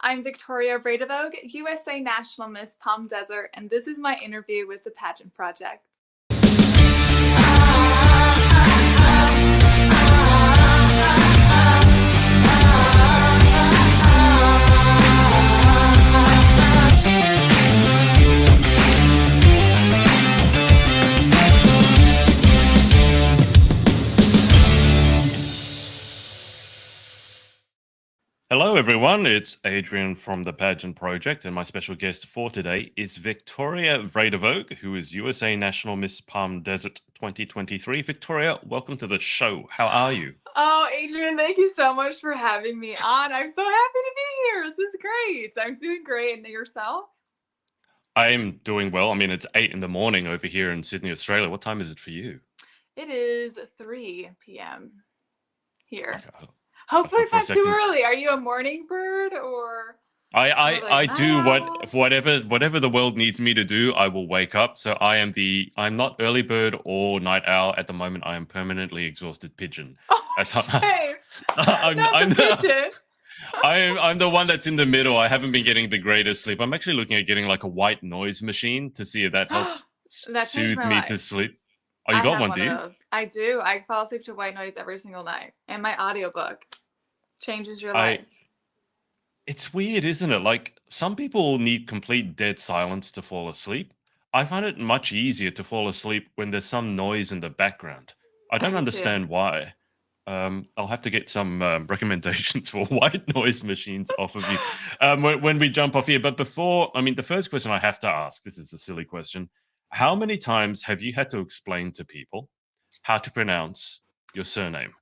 I'm Victoria Vredevoogd, USA National Miss Palm Desert, and this is my interview with the Pageant Project. Hello, everyone. It's Adrian from the Pageant Project, and my special guest for today is Victoria Vredevoogd, who is USA National Miss Palm Desert 2023. Victoria, welcome to the show. How are you? Oh, Adrian, thank you so much for having me on. I'm so happy to be here. This is great. I'm doing great. And yourself? I am doing well. I mean, it's 8 in the morning over here in Sydney, Australia. What time is it for you? It is 3 p.m. here. Okay. Hopefully it's For a not too second, early. Are you a morning bird or I like do night owl? whatever the world needs me to do. I will wake up. So I'm not early bird or night owl at the moment. I am permanently exhausted pigeon. Okay, I'm not the pigeon. I'm the one that's in the middle. I haven't been getting the greatest sleep. I'm actually looking at getting like a white noise machine to see if that helps That changed soothe my me to life. sleep. Oh, you I got have one, one do of you? those. I do. I fall asleep to white noise every single night. And my audiobook changes your I lives. It's weird, isn't it? Like some people need complete dead silence to fall asleep. I find it much easier to fall asleep when there's some noise in the background. I I don't do too. understand why. I'll have to get some recommendations for white noise machines off of you when we jump off here. But before, I mean, the first question I have to ask, this is a silly question. How many times have you had to explain to people how to pronounce your surname?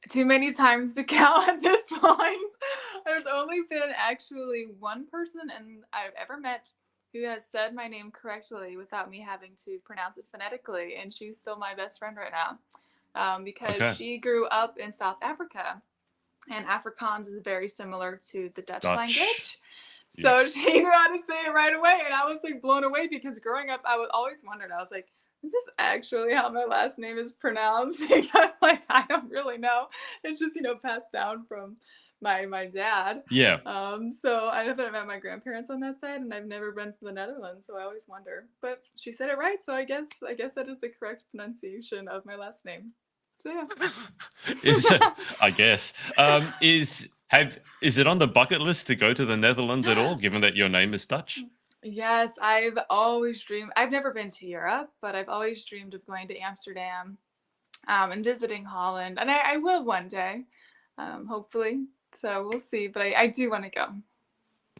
Too many times to count at this point. There's only been actually one person and I've ever met who has said my name correctly without me having to pronounce it phonetically, and she's still my best friend right now because Okay, she grew up in South Africa, and Afrikaans is very similar to the Dutch Dutch. language. Yeah. So she knew how to say it right away, and I was like blown away because growing up, I was always wondered. I was like, "Is this actually how my last name is pronounced?" Because like I don't really know. It's just passed down from my dad. Yeah. So I haven't met my grandparents on that side, and I've never been to the Netherlands, so I always wonder. But she said it right, so I guess that is the correct pronunciation of my last name. So yeah. Is I guess is it on the bucket list to go to the Netherlands at all, given that your name is Dutch? Yes, I've always dreamed. I've never been to Europe, but I've always dreamed of going to Amsterdam and visiting Holland. And I will one day, hopefully. So we'll see. But I do want to go.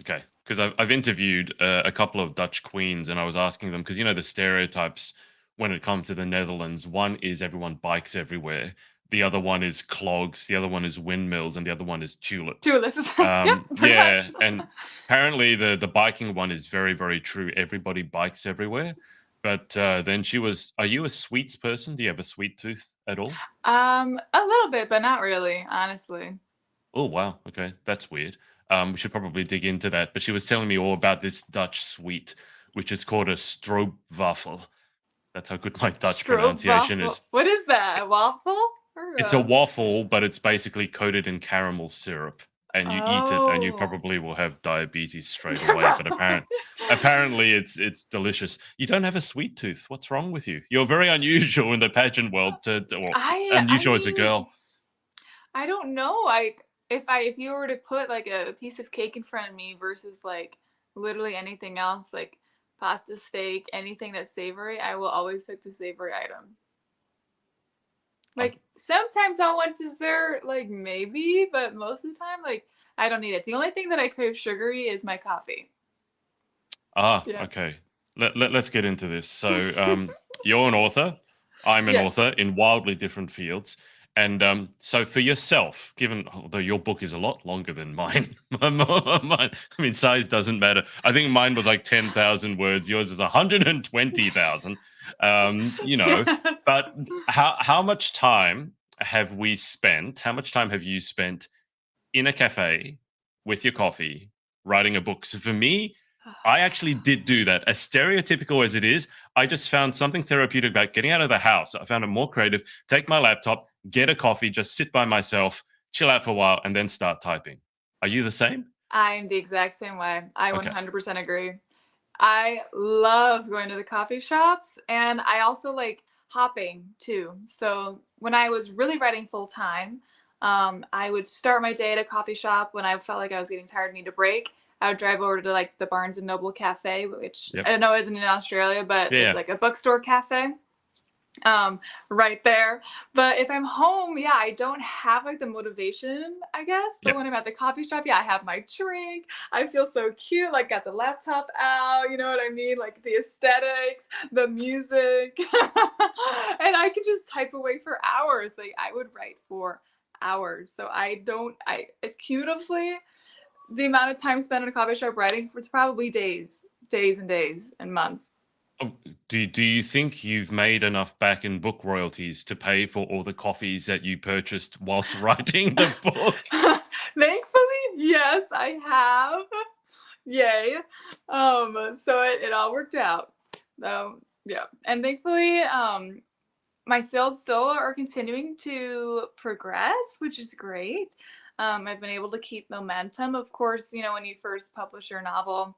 Okay, because I've interviewed a couple of Dutch queens, and I was asking them because the stereotypes when it comes to the Netherlands. One is everyone bikes everywhere. The other one is clogs. The other one is windmills, and the other one is tulips. Tulips. Yep, pretty Yeah, much. and apparently the biking one is very very true. Everybody bikes everywhere. But then she was, "Are you a sweets person? Do you have a sweet tooth at all?" A little bit, but not really, honestly. Oh, wow. Okay, that's weird. We should probably dig into that. But she was telling me all about this Dutch sweet, which is called a stroopwafel. That's how good my Dutch pronunciation Stroopwafel. is. What is that? A It- waffle? Or It's a waffle, but it's basically coated in caramel syrup, and you eat it, and you Oh. probably will have diabetes straight away. But apparently, it's delicious. You don't have a sweet tooth. What's wrong with you? You're very unusual in the pageant world. Well, I unusual as a mean, girl. I don't know. Like if you were to put like a piece of cake in front of me versus like literally anything else, like pasta, steak, anything that's savory, I will always pick the savory item. I, Like sometimes I'll want dessert, like maybe, but most of the time, like I don't need it. The only thing that I crave sugary is my coffee. Yeah. Okay. Let's get into this. So, you're an author. I'm an Yes. author in wildly different fields. And so, for yourself, given although your book is a lot longer than mine, I mean, size doesn't matter. I think mine was like 10,000 words. Yours is 120,000. Yes. But how much time have we spent? How much time have you spent in a cafe with your coffee writing a book? So for me, I actually did do that. As stereotypical as it is, I just found something therapeutic about getting out of the house. I found it more creative. Take my laptop, get a coffee, just sit by myself, chill out for a while, and then start typing. Are you the same? I'm the exact same way. I Okay. 100% agree. I love going to the coffee shops, and I also like hopping too. So when I was really writing full time, I would start my day at a coffee shop. When I felt like I was getting tired and need a break, I would drive over to like the Barnes and Noble cafe, which Yep. I know isn't in Australia, but Yeah. is like a bookstore cafe right there. But if I'm home, yeah, I don't have like the motivation, I guess. But Yep. when I'm at the coffee shop, yeah, I have my drink. I feel so cute, like got the laptop out, you know what I mean? Like the aesthetics, the music. And I could just type away for hours. Like I would write for hours. So I cumulatively, the amount of time spent in a coffee shop writing was probably days and days and months. Oh, do you think you've made enough back in book royalties to pay for all the coffees that you purchased whilst writing the book? Thankfully, yes, I have. Yay. So it all worked out. Yeah. And thankfully, my sales still are continuing to progress, which is great. I've been able to keep momentum. Of course, you know, when you first publish your novel,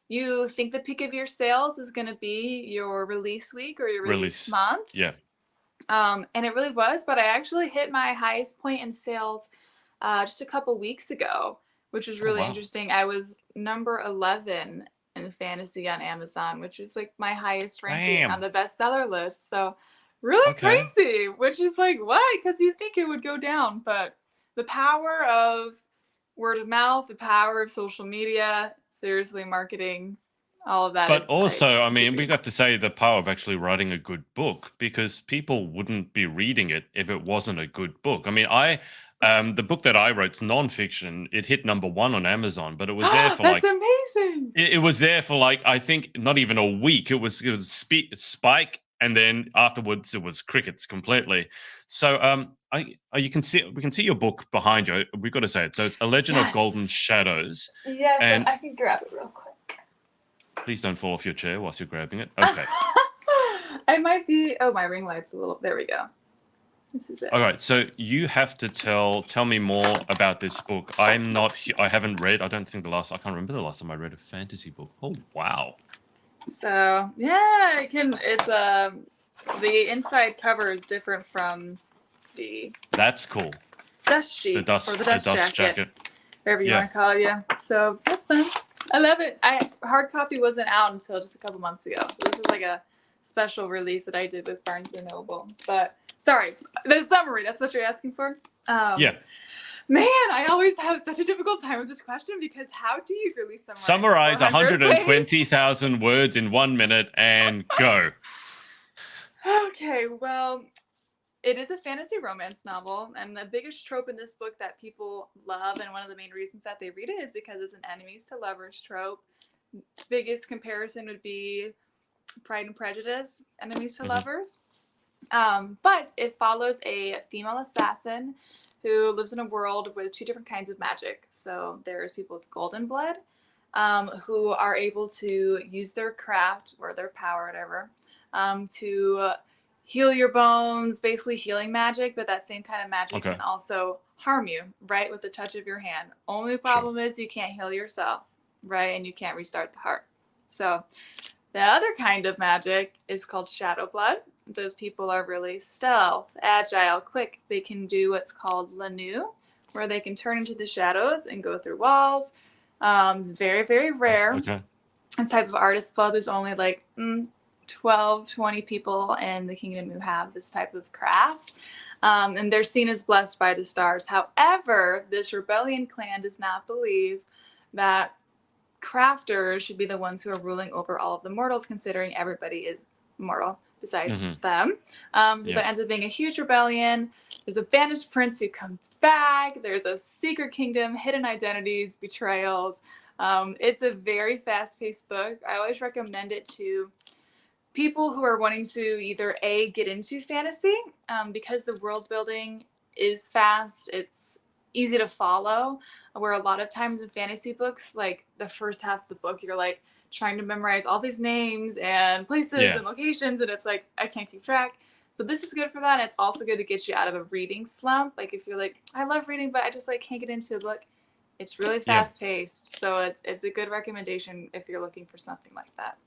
you think the peak of your sales is going to be your release week or your release Release. month. Yeah. And it really was, but I actually hit my highest point in sales just a couple weeks ago, which was Oh, really wow. interesting. I was number 11 in fantasy on Amazon, which is like my highest ranking on Damn. the bestseller list. So really Okay. crazy, which is like, what? Because you think it would go down, but the power of word of mouth, the power of social media, seriously, marketing, all of that, But it's I also, I mean, we attribute. have to say the power of actually writing a good book because people wouldn't be reading it if it wasn't a good book. I mean, the book that I wrote's nonfiction. It hit number one on Amazon, but it was there for That's like amazing. it was there for like I think not even a week. It was spike, and then afterwards it was crickets completely. So you can see we can see your book behind you. We've got to say it. So it's A Legend of Golden Yes. Shadows, Yes, and I can grab it real quick. please don't fall off your chair whilst you're grabbing it. Okay. I might be. Oh, my ring light's a little. There we go. This is it. All right, so you have to tell me more about this book. I haven't read. I don't think I can't remember the last time I read a fantasy book. Oh wow, So yeah, it can. It's the inside cover is different from the that's cool. dust sheet or the The dust dust jacket, jacket. whatever you Yeah. want to call it. Yeah. So that's fun. I love it. Hard copy wasn't out until just a couple months ago. So this is like a special release that I did with Barnes and Noble. But sorry, the summary. That's what you're asking for. Yeah. Man, I always have such a difficult time with this question because how do you really Summarize 400 pages? 120,000 words in 1 minute and go. Okay, well, it is a fantasy romance novel, and the biggest trope in this book that people love, and one of the main reasons that they read it is because it's an enemies to lovers trope. Biggest comparison would be Pride and Prejudice, enemies to Mhm. lovers. But it follows a female assassin who lives in a world with two different kinds of magic. So there's people with golden blood who are able to use their craft or their power, whatever, to heal your bones, basically healing magic, but that same kind of magic Okay. can also harm you, right, with the touch of your hand. Only Sure. problem is you can't heal yourself, right, and you can't restart the heart. So the other kind of magic is called shadow blood. Those people are really stealth, agile, quick. They can do what's called laude, where they can turn into the shadows and go through walls. It's very, very rare. Okay. This type of artist blood, there's only like 12, 20 people in the kingdom who have this type of craft. And they're seen as blessed by the stars. However, this rebellion clan does not believe that crafters should be the ones who are ruling over all of the mortals, considering everybody is mortal besides Mhm. them. So Yeah. there ends up being a huge rebellion. There's a banished prince who comes back. There's a secret kingdom, hidden identities, betrayals. It's a very fast-paced book. I always recommend it to people who are wanting to either get into fantasy because the world building is fast. It's easy to follow. Where a lot of times in fantasy books, like the first half of the book, you're like trying to memorize all these names and places Yeah. and locations, and it's like I can't keep track. So this is good for that. And it's also good to get you out of a reading slump. Like if you're like, I love reading, but I just like can't get into a book. It's really Yeah. fast paced, so it's a good recommendation if you're looking for something like that.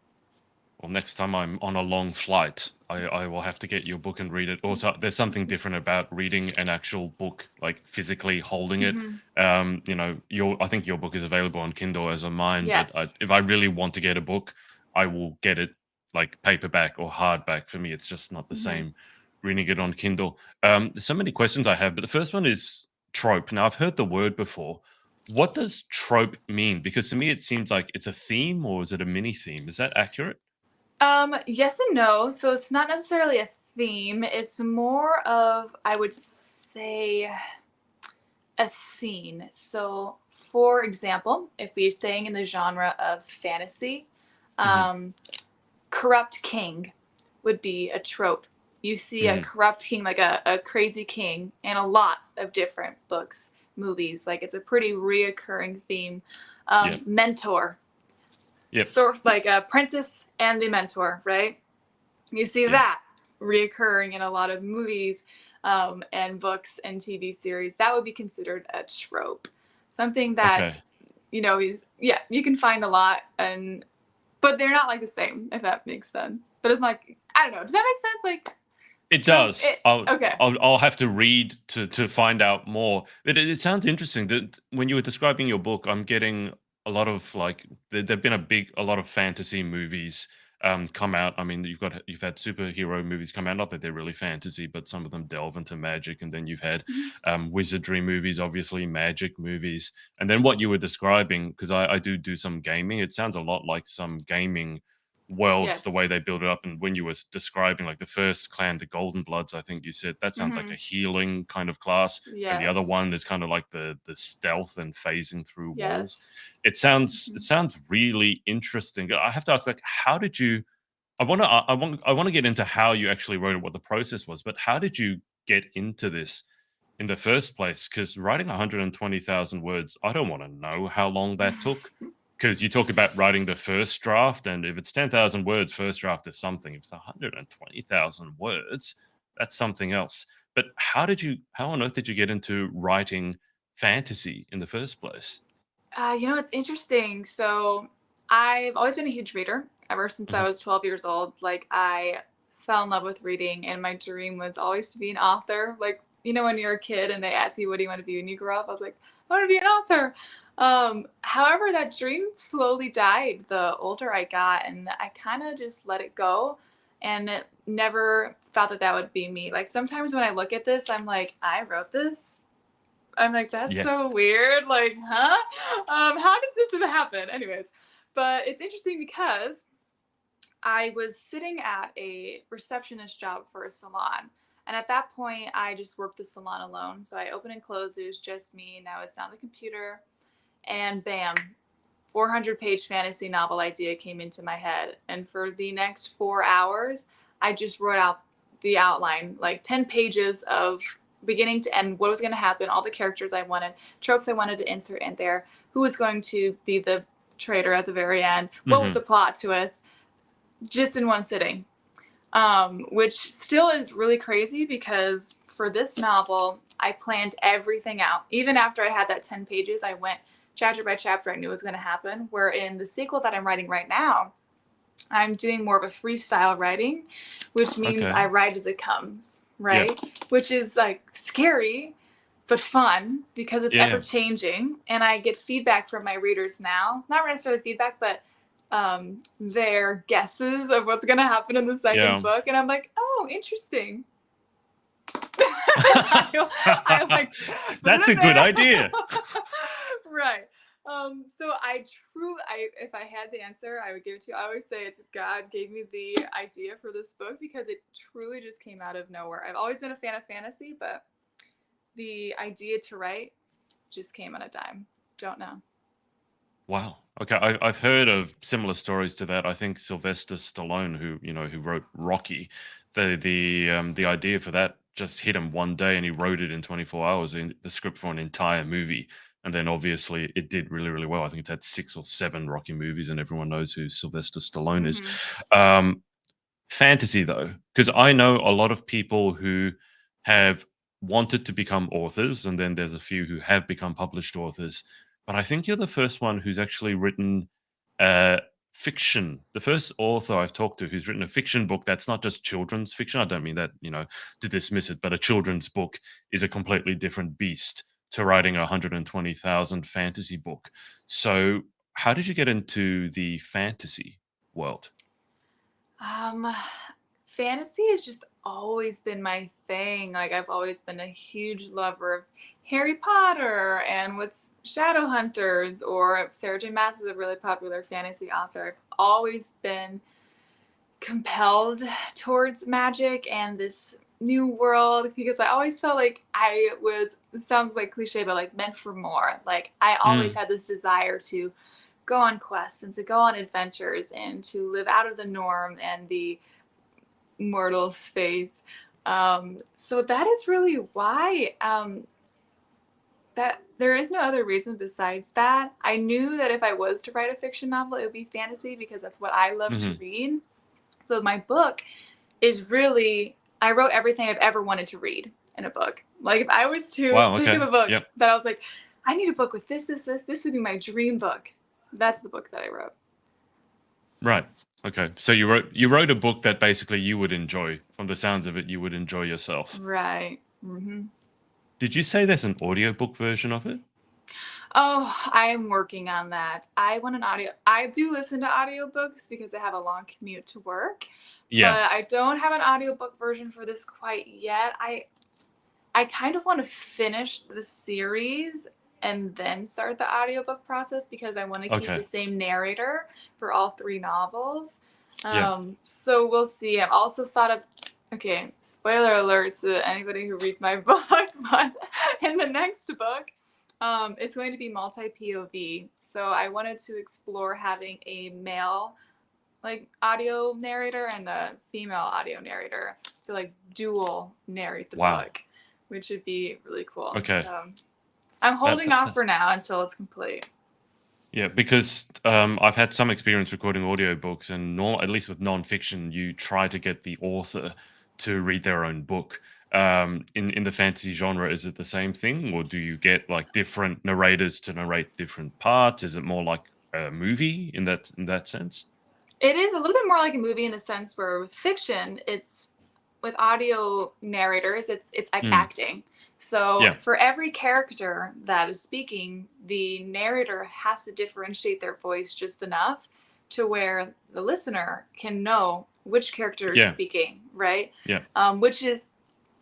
Well, next time I'm on a long flight, I will have to get your book and read it. Also, there's something different about reading an actual book, like physically holding it. Mm-hmm. I think your book is available on Kindle as are mine, but Yes. if I really want to get a book, I will get it like paperback or hardback. For me, it's just not the Mm-hmm. same reading it on Kindle. There's so many questions I have, but the first one is trope. Now, I've heard the word before. What does trope mean? Because to me, it seems like it's a theme, or is it a mini theme? Is that accurate? Yes and no. So it's not necessarily a theme. It's more of, I would say, a scene. So, for example, if we're staying in the genre of fantasy, Hmm. um, corrupt king would be a trope. You see a Hmm. corrupt king, like a crazy king, in a lot of different books, movies. Like it's a pretty reoccurring theme. Yep. Mentor, Yep. sort of like apprentice and the mentor, right? You see Yeah. that reoccurring in a lot of movies and books and TV series. That would be considered a trope. Something that, Okay. is, yeah, you can find a lot, but they're not like the same, if that makes sense. But it's like, I don't know. Does that make sense? Like, It trope, does. okay. I'll have to read to find out more. It sounds interesting that when you were describing your book, I'm getting a lot of like there've been a lot of fantasy movies come out. I mean, you've had superhero movies come out. Not that they're really fantasy, but some of them delve into magic. And then you've had Mhm. wizardry movies, obviously magic movies. And then what you were describing, because I do some gaming. It sounds a lot like some gaming worlds, the way Yes. they build it up. And when you were describing like the first clan, the Golden Bloods, I think you said that sounds like Mm-hmm. a healing kind of class, and the other Yes. one is kind of like the stealth and phasing through walls. Yes. It Mm-hmm. sounds really interesting. I have to ask, like, how did you? I want to get into how you actually wrote it, what the process was, but how did you get into this in the first place? Because writing 120,000 words, I don't want to know how long that took. Because you talk about writing the first draft, and if it's 10,000 words, first draft is something. If it's 120,000 words, that's something else. But how on earth did you get into writing fantasy in the first place? It's interesting. So I've always been a huge reader ever since I Hmm. was 12 years old. Like I fell in love with reading, and my dream was always to be an author. Like, when you're a kid and they ask you, what do you want to be when you grow up? I was like, I want to be an author. However, that dream slowly died the older I got, and I kind of just let it go and never thought that that would be me. Like sometimes when I look at this, I'm like, I wrote this. I'm like, that's Yeah. so weird. Like, huh? How did this even happen? Anyways, but it's interesting because I was sitting at a receptionist job for a salon. And at that point, I just worked the salon alone. So I opened and closed. It was just me. Now it's on the computer. And bam, 400-page fantasy novel idea came into my head. And for the next 4 hours, I just wrote out the outline, like 10 pages of beginning to end, what was going to happen, all the characters I wanted, tropes I wanted to insert in there, who was going to be the traitor at the very end, what was Hmm. the plot twist, just in one sitting. Which still is really crazy because for this novel, I planned everything out. Even after I had that 10 pages, I went chapter by chapter. I knew it was going to happen. Where in the sequel that I'm writing right now, I'm doing more of a freestyle writing, which means Okay. I write as it comes, Yeah. right? Which is like scary, but fun because it's ever Yeah. changing. And I get feedback from my readers now. Not necessarily feedback, but their guesses of what's going to happen in the second Yeah. book. And I'm like, oh, interesting. I like put it That's a in good there. idea. Right. So if I had the answer, I would give it to you. I always say it's God gave me the idea for this book because it truly just came out of nowhere. I've always been a fan of fantasy, but the idea to write just came on a dime. Don't know. Wow. Okay, I've heard of similar stories to that. I think Sylvester Stallone, who wrote Rocky, the idea for that just hit him one day, and he wrote it in 24 hours in the script for an entire movie. And then obviously it did really, really well. I think it's had 6 or 7 Rocky movies, and everyone knows who Sylvester Stallone is. Mm-hmm. Um, Fantasy though, because I know a lot of people who have wanted to become authors, and then there's a few who have become published authors. but I think you're the first one who's actually written fiction. The first author I've talked to who's written a fiction book that's not just children's fiction. I don't mean that, to dismiss it, but a children's book is a completely different beast to writing a 120,000 fantasy book. So, how did you get into the fantasy world? Um, Fantasy has just always been my thing. Like I've always been a huge lover of Harry Potter and what's Shadowhunters, or Sarah J. Maas is a really popular fantasy author. I've always been compelled towards magic and this new world because I always felt like I was, it sounds like cliche, but like meant for more. Like I always Mm, had this desire to go on quests and to go on adventures and to live out of the norm and the mortal space. So that is really why, that there is no other reason besides that. I knew that if I was to write a fiction novel, it would be fantasy because that's what I love to mhm. read. So my book is really, I wrote everything I've ever wanted to read in a book. Like if I was to Wow. think of Okay. a book Yep. that I was like, I need a book with this would be my dream book. That's the book that I wrote. Right. Okay. So you wrote a book that basically you would enjoy. From the sounds of it, you would enjoy yourself. Right. Mm-hmm. Did you say there's an audiobook version of it? Oh, I am working on that. I want an audio. I do listen to audiobooks because I have a long commute to work, Yeah. but I don't have an audiobook version for this quite yet. I kind of want to finish the series and then start the audiobook process because I want to keep the Okay. same narrator for all three novels. Yeah. So we'll see. I've also thought of, okay, spoiler alert to anybody who reads my book, but in the next book, it's going to be multi POV. So I wanted to explore having a male like audio narrator and a female audio narrator to like dual narrate the Wow. book, which would be really cool. Okay. So I'm That, holding that, off that- for now until it's complete. yeah, because I've had some experience recording audiobooks, and at least with nonfiction, you try to get the author to read their own book. In the fantasy genre, is it the same thing, or do you get like different narrators to narrate different parts? Is it more like a movie in that sense? It is a little bit more like a movie in the sense where with fiction, it's with audio narrators, it's like Mm, acting. So yeah. for every character that is speaking, the narrator has to differentiate their voice just enough to where the listener can know which character is Yeah. speaking, right? Yeah. Which is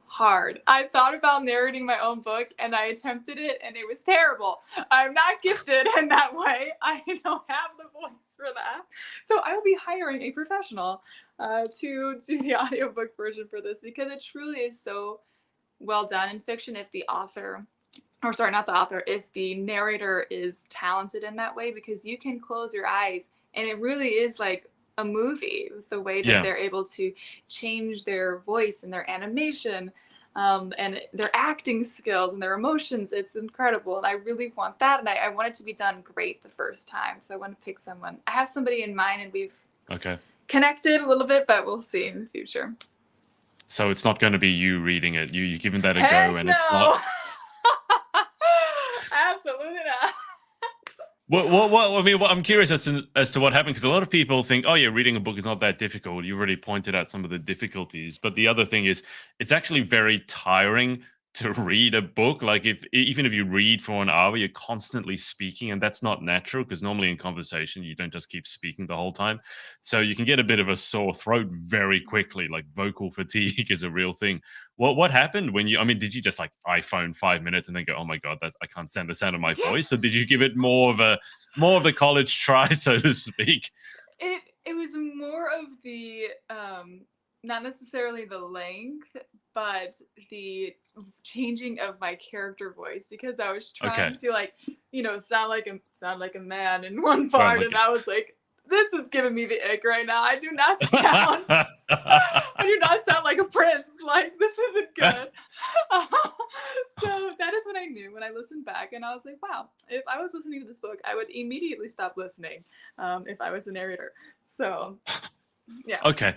hard. I thought about narrating my own book and I attempted it and it was terrible. I'm not gifted in that way. I don't have the voice for that. So I will be hiring a professional to do the audiobook version for this because it truly is so well done in fiction if the author, or sorry, not the author, if the narrator is talented in that way because you can close your eyes and it really is like a movie with the way that Yeah. they're able to change their voice and their animation, and their acting skills and their emotions. It's incredible. And I really want that. And I want it to be done great the first time. So I want to pick someone. I have somebody in mind and we've Okay. connected a little bit, but we'll see in the future. So it's not going to be you reading it. You're giving that a go, Heck and it's not. no. Absolutely not. I mean, I'm curious as to what happened, because a lot of people think, oh yeah, reading a book is not that difficult. You already pointed out some of the difficulties, but the other thing is, it's actually very tiring to read a book. Like even if you read for an hour, you're constantly speaking, and that's not natural because normally in conversation you don't just keep speaking the whole time. So you can get a bit of a sore throat very quickly. Like vocal fatigue is a real thing. What happened when you? I mean, did you just like iPhone 5 minutes and then go, oh my god, I can't stand the sound of my Yeah. voice? Or did you give it more of the college try, so to speak? It was more of the not necessarily the length, but the changing of my character voice because I was trying Okay. to like, sound like a man in one Oh part, my and I was like, this is giving me the ick right now. I do not sound like a prince. Like this isn't good. So that is what I knew when I listened back, and I was like, wow, if I was listening to this book, I would immediately stop listening if I was the narrator. So yeah. Okay.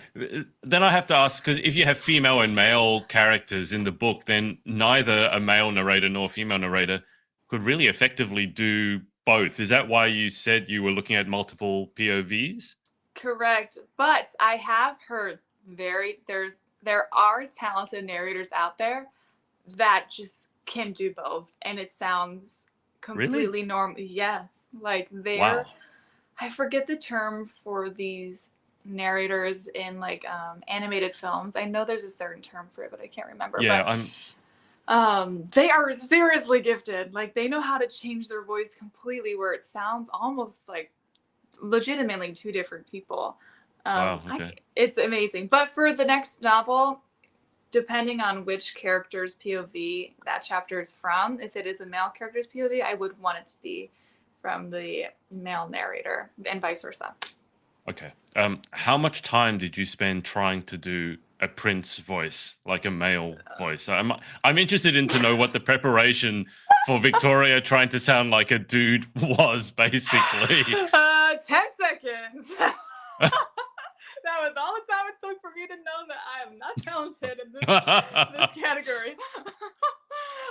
Then I have to ask, because if you have female and male characters in the book, then neither a male narrator nor female narrator could really effectively do both. Is that why you said you were looking at multiple POVs? Correct. But I have heard there are talented narrators out there that just can do both, and it sounds Really? completely normal. Yes, like Wow. I forget the term for these narrators in like animated films. I know there's a certain term for it, but I can't remember. Yeah, But I'm they are seriously gifted. Like they know how to change their voice completely where it sounds almost like legitimately two different people. wow, okay. It's amazing. But for the next novel, depending on which character's POV that chapter is from, if it is a male character's POV, I would want it to be from the male narrator and vice versa. Okay. How much time did you spend trying to do a prince voice, like a male voice? I'm interested in to know what the preparation for Victoria trying to sound like a dude was, basically. 10 seconds. That was all the time it took for me to know that I am not talented in this category.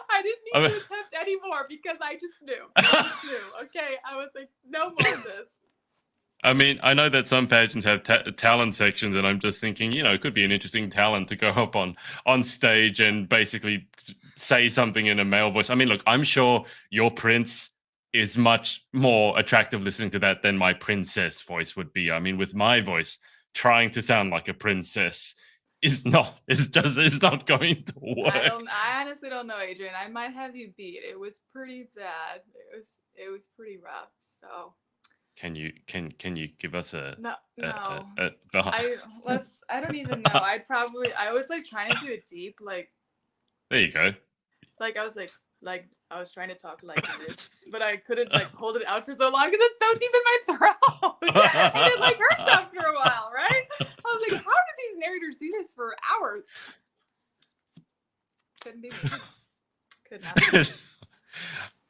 I didn't need to attempt anymore because I just knew. Okay, I was like, no more of this. I mean, I know that some pageants have talent sections, and I'm just thinking, it could be an interesting talent to go up on stage and basically say something in a male voice. I mean, look, I'm sure your prince is much more attractive listening to that than my princess voice would be. I mean, with my voice, trying to sound like a princess is not going to work. I honestly don't know, Adrian. I might have you beat. It was pretty bad. It was pretty rough. So can you give us a no. I don't even know. I was like trying to do it deep, like there you go. Like I was like I was trying to talk like this, but I couldn't like hold it out for so long because it's so deep in my throat. And it like hurts after a while, right? I was like, how do these narrators do this for hours? Couldn't be me. Could not be me.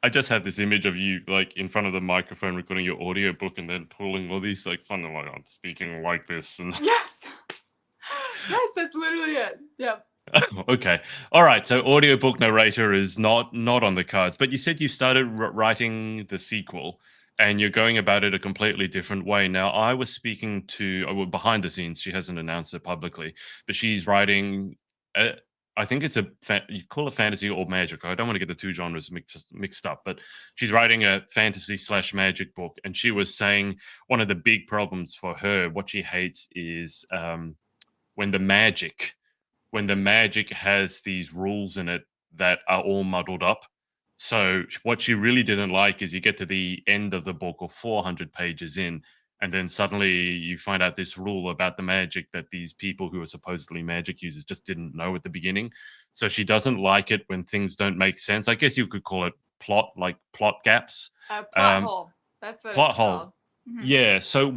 I just had this image of you like in front of the microphone recording your audio book and then pulling all these like fun like I'm speaking like this and yes, that's literally it. Yep. Okay. All right. So audiobook narrator is not on the cards, but you said you started writing the sequel and you're going about it a completely different way. Now, I was speaking to behind the scenes, she hasn't announced it publicly, but she's writing I think it's you call it fantasy or magic. I don't want to get the two genres mixed up, but she's writing a fantasy / magic book, and she was saying one of the big problems for her, what she hates is when the magic has these rules in it that are all muddled up. So what she really didn't like is you get to the end of the book or 400 pages in, and then suddenly you find out this rule about the magic that these people who are supposedly magic users just didn't know at the beginning. So she doesn't like it when things don't make sense. I guess you could call it plot gaps. Plot hole. That's what Plot it's hole. called. Mm-hmm. Yeah. So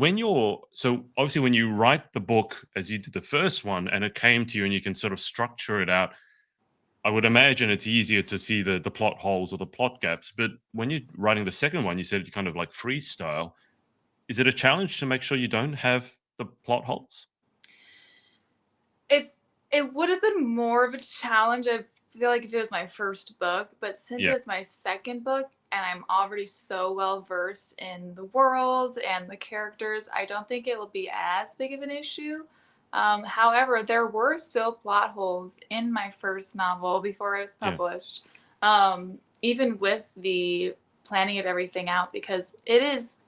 obviously when you write the book as you did the first one and it came to you and you can sort of structure it out, I would imagine it's easier to see the plot holes or the plot gaps. But when you're writing the second one, you said you kind of like freestyle. Is it a challenge to make sure you don't have the plot holes? It would have been more of a challenge. I feel like if it was my first book, but since it's my second book and I'm already so well versed in the world and the characters, I don't think it will be as big of an issue. However, there were still plot holes in my first novel before it was published, even with the planning of everything out, because it is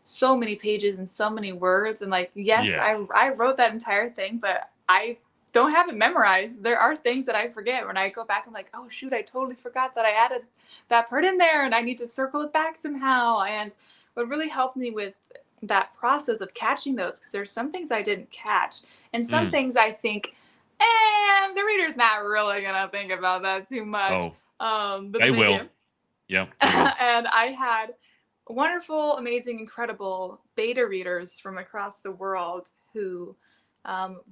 so many pages and so many words. And like, yes, I wrote that entire thing, but I don't have it memorized. There are things that I forget. When I go back, I'm like, oh shoot, I totally forgot that I added that part in there and I need to circle it back somehow. And what really helped me with that process of catching those, because there's some things I didn't catch and some things I think, the reader's not really gonna think about that too much. But they will. Yeah. And I had wonderful, amazing, incredible beta readers from across the world who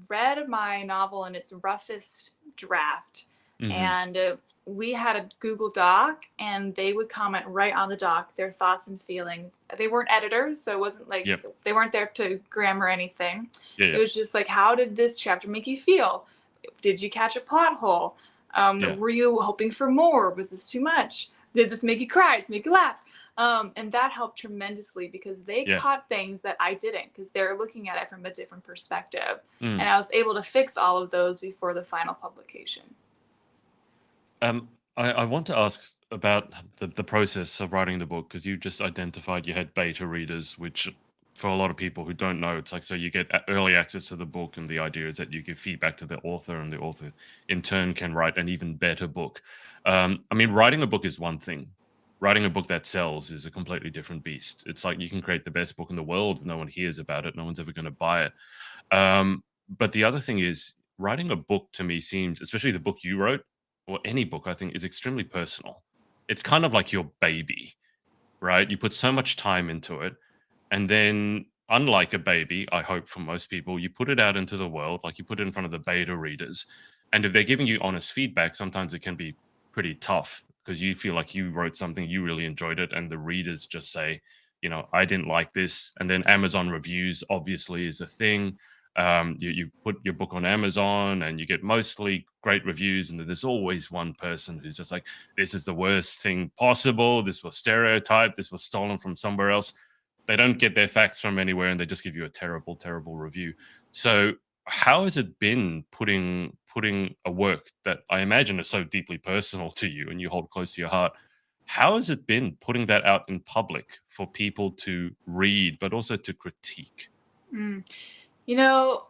read my novel in its roughest draft. And we had a Google Doc and they would comment right on the doc their thoughts and feelings. They weren't editors, so it wasn't like they weren't there to grammar anything. It was just like, how did this chapter make you feel? Did you catch a plot hole? Were you hoping for more? Was this too much? Did this make you cry? Did this make you laugh? And that helped tremendously because they Yeah. caught things that I didn't because they're looking at it from a different perspective. Mm. And I was able to fix all of those before the final publication. I want to ask about the process of writing the book because you just identified you had beta readers, which for a lot of people who don't know, it's like so you get early access to the book, and the idea is that you give feedback to the author, and the author in turn can write an even better book. I mean, writing a book is one thing. Writing a book that sells is a completely different beast. It's like you can create the best book in the world, no one hears about it, no one's ever going to buy it. But the other thing is, writing a book to me seems, especially the book you wrote, or any book, I think, is extremely personal. It's kind of like your baby, right? You put so much time into it. And then, unlike a baby, I hope for most people, you put it out into the world, like you put it in front of the beta readers. And if they're giving you honest feedback, sometimes it can be pretty tough because you feel like you wrote something, you really enjoyed it, and the readers just say, I didn't like this. And then Amazon reviews obviously is a thing. You put your book on Amazon and you get mostly great reviews, and then there's always one person who's just like, this is the worst thing possible. This was stereotyped. This was stolen from somewhere else. They don't get their facts from anywhere, and they just give you a terrible, terrible review. So how has it been putting a work that I imagine is so deeply personal to you and you hold close to your heart? How has it been putting that out in public for people to read, but also to critique? Mm. You know,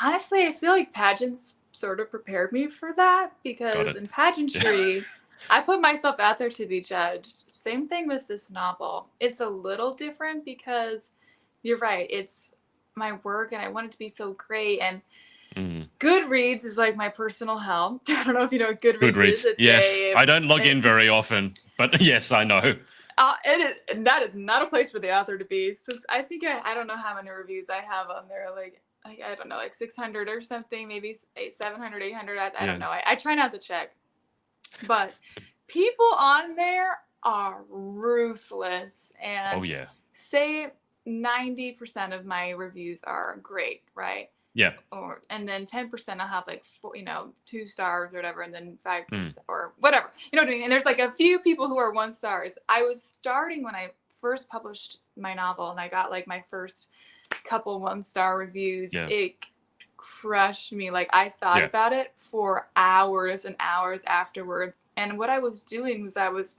honestly, I feel like pageants sort of prepared me for that Got because it. in Yeah. pageantry, I put myself out there to be judged. Same thing with this novel. It's a little different because you're right, it's my work and I want it to be so great. And Mhm. Goodreads is like my personal hell. I don't know if you know what Goodreads is. Goodreads. Yes. I don't log in very often, but yes, I know. It is, and that is not a place for the author to be. I think I don't know how many reviews I have on there. Like I don't know, like 600 or something, maybe 700, 800. I don't Yeah. know. I try not to check, but people on there are ruthless Oh, and yeah. say 90% of my reviews are great, right? Yeah. And then 10% I'll have like 2 stars or whatever, and then Mm. 5% or whatever. You know what I mean? And there's like a few people who are 1 stars. I was starting when I first published my novel, and I got like my first couple 1 star reviews. Yeah. It crushed me. Like I thought Yeah. about it for hours and hours afterwards. And what I was doing was I was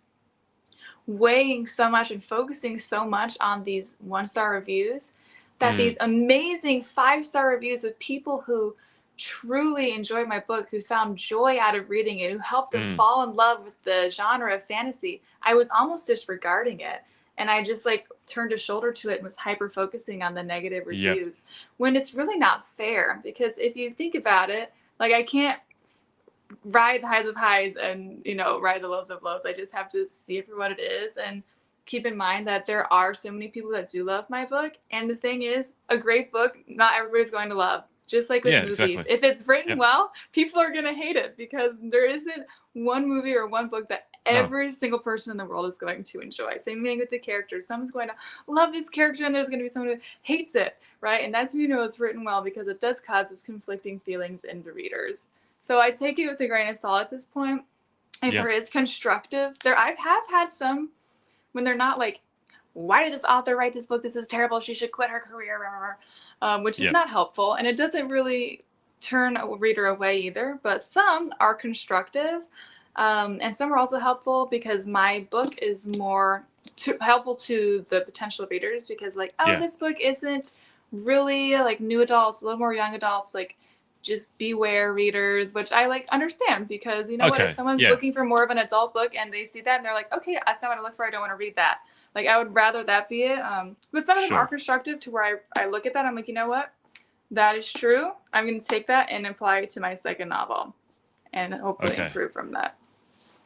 weighing so much and focusing so much on these 1 star reviews that Mm. these amazing 5 star reviews of people who truly enjoyed my book, who found joy out of reading it, who helped them Mm. fall in love with the genre of fantasy, I was almost disregarding it. And I just like turned a shoulder to it and was hyper focusing on the negative Yeah. reviews when it's really not fair. Because if you think about it, like I can't ride the highs of highs and ride the lows of lows. I just have to see it for what it is and keep in mind that there are so many people that do love my book. And the thing is, a great book not everybody's going to love. Just like with Yeah, movies, exactly. if it's written Yep. well, people are going to hate it because there isn't one movie or one book that No. every single person in the world is going to enjoy. Same thing with the characters. Someone's going to love this character and there's going to be someone who hates it, right? And that's when you know it's written well because it does cause those conflicting feelings in the readers. So I take it with a grain of salt at this point. If Yeah. there is constructive, I have had some when they're not like, why did this author write this book? This is terrible. She should quit her career, which is Yeah. not helpful. And it doesn't really turn a reader away either. But some are constructive. And some are also helpful because my book is more helpful to the potential readers because like, oh, Yeah. this book isn't really like new adults, a little more young adults, like just beware readers, which I like understand because you know what, if Okay. someone's Yeah. looking for more of an adult book and they see that and they're like, okay, that's not what I look for, I don't want to read that. Like I would rather that be it. But some of them are Sure. constructive to where I look at that, I'm like, you know what, that is true, I'm going to take that and apply it to my second novel and hopefully Okay. improve from that.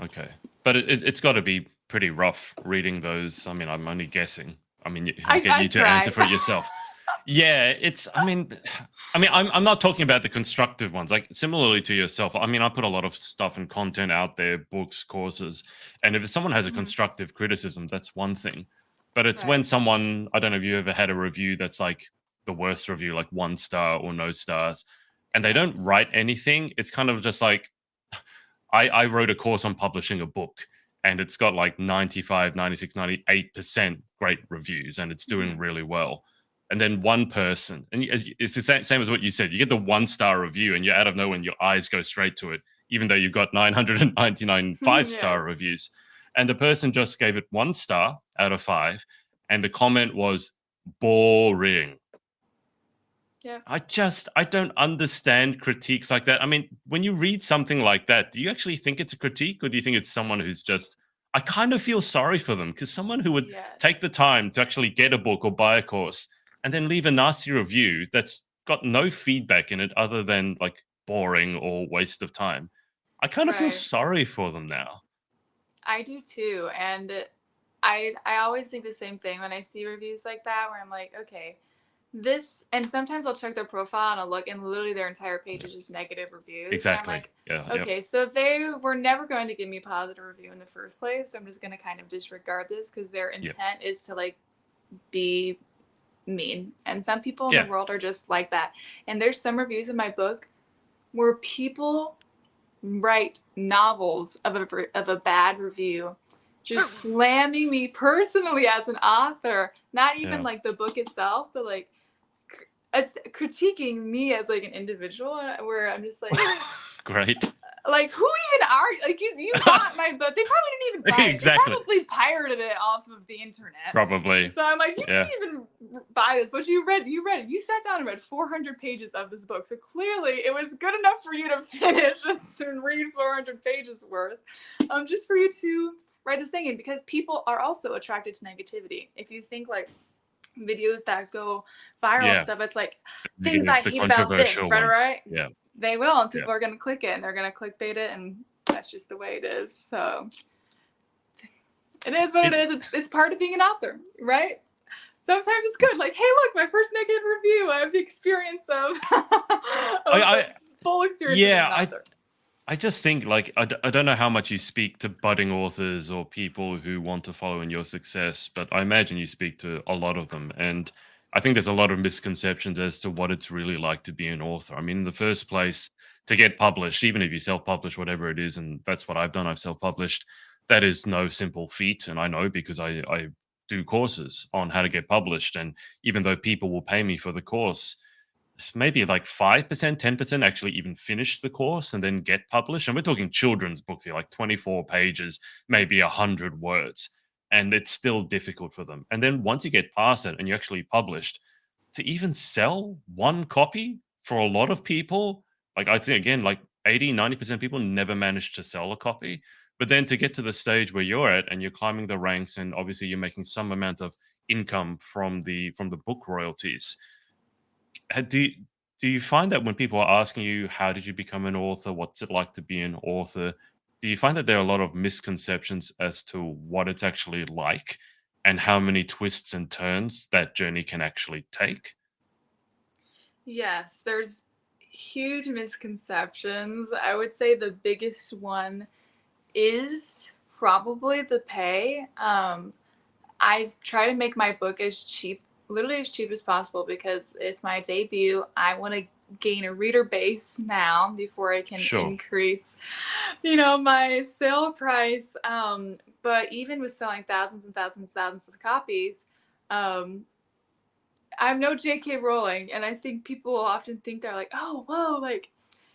Okay. But it's got to be pretty rough reading those. I mean, I'm only guessing. I mean, I'll get I you to answer try. for it yourself. Yeah, it's. I'm not talking about the constructive ones. Like similarly to yourself. I mean, I put a lot of stuff and content out there, books, courses, and if someone has a Mhm. constructive criticism, that's one thing. But it's when Right. someone, I don't know if you ever had a review that's like the worst review, like 1 star or no stars, and they don't Yes. write anything. It's kind of just like I wrote a course on publishing a book, and it's got like 95, 96, 98% great reviews, and it's doing Mhm. really well. And then one person, and it's the same as what you said. You get the 1-star review, and you're out of nowhere, and your eyes go straight to it, even though you've got 999 5-star Yes. reviews. And the person just gave it 1 star out of 5, and the comment was boring. Yep. I don't understand critiques like that. I mean, when you read something like that, do you actually think it's a critique, or do you think it's someone who's just, I kind of feel sorry for them, because someone who would take the Yes. time to actually get a book or buy a course and then leave a nasty review that's got no feedback in it other than like boring or waste of time. I kind of feel Right. sorry for them now. I do too. And I always think the same thing when I see reviews like that where I'm like, okay, this and sometimes I'll check their profile and I'll look and literally their entire page Yeah, is just negative reviews. And I'm exactly. like, Yeah, yeah, okay, so they were never going to give me a positive review in the first place. So I'm just gonna kind of disregard this because their yeah, intent is to like be mean. And some people in the yeah, world are just like that. And there's some reviews in my book where people write novels of a bad review, just slamming me personally as an author, not even yeah. like the book itself, but like it's critiquing me as like an individual, where I'm just Great. like who even are you? Like you bought my book. They probably didn't even buy it. They Exactly. probably pirated it off of the internet. Probably. So I'm like, you Yeah. didn't even buy this, but you read it. You sat down and read 400 pages of this book. So clearly it was good enough for you to finish and read 400 pages worth. Just for you to write this thing in, because people are also attracted to negativity. If you think like videos that go viral and Yeah. stuff, it's like things I Negative, the hate about this, controversial right? ones. Right? Yeah, They will, and yeah. people are going to click it and they're going to clickbait it, and that's just the way it is. So it is what it It is. It's part of being an author, right? Sometimes it's good. Like, hey, look, my first negative review. I have the experience of, of the I full experience of being yeah, an author. I just think like I don't know how much you speak to budding authors or people who want to follow in your success, but I imagine you speak to a lot of them, and I think there's a lot of misconceptions as to what it's really like to be an author. I mean, in the first place, to get published, even if you self-publish whatever it is, and that's what I've done, I've self-published. That is no simple feat, and I know because I do courses on how to get published, and even though people will pay me for the course, maybe like 5%, 10% actually even finish the course and then get published. And we're talking children's books here, like 24 pages, maybe 100 words. And it's still difficult for them. And then once you get past it and you're actually published, to even sell one copy for a lot of people, like I think again, like 80, 90% of people never manage to sell a copy. But then to get to the stage where you're at and you're climbing the ranks and obviously you're making some amount of income from the book royalties, ha- do you, do you find that when people are asking you how did you become an author, what's it like to be an author, do you find that there are a lot of misconceptions as to what it's actually like and how many twists and turns that journey can actually take? Yes, there's huge misconceptions. I would say the biggest one is probably the pay. I've tried to make my book as cheap, literally as cheap as possible, because it's my debut. I want to gain a reader base now before I can Sure. increase, my sale price. But even with selling thousands and thousands and thousands of copies, um, I'm no J.K. Rowling, and I think people often think they're like, oh, whoa, like,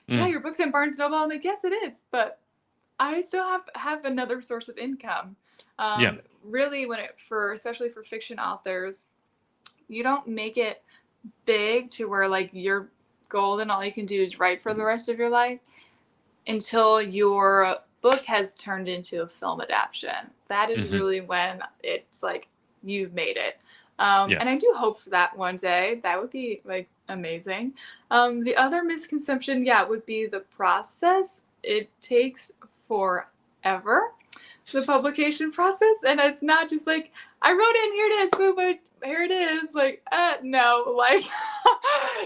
yeah, Mm, your book's in Barnes Noble. I'm like, yes, it is, but I still have another source of income. yeah. Really, for especially for fiction authors, you don't make it big to where like you're golden. All you can do is write for the rest of your life until your book has turned into a film adaptation. That is Hmm. really when it's like you've made it. Yeah. And I do hope for that one day. That would be like amazing. The other misconception, yeah, would be the process. It takes forever, the publication process, and it's not just like I wrote it and here it is, boom, boom, here it is. Like, no, like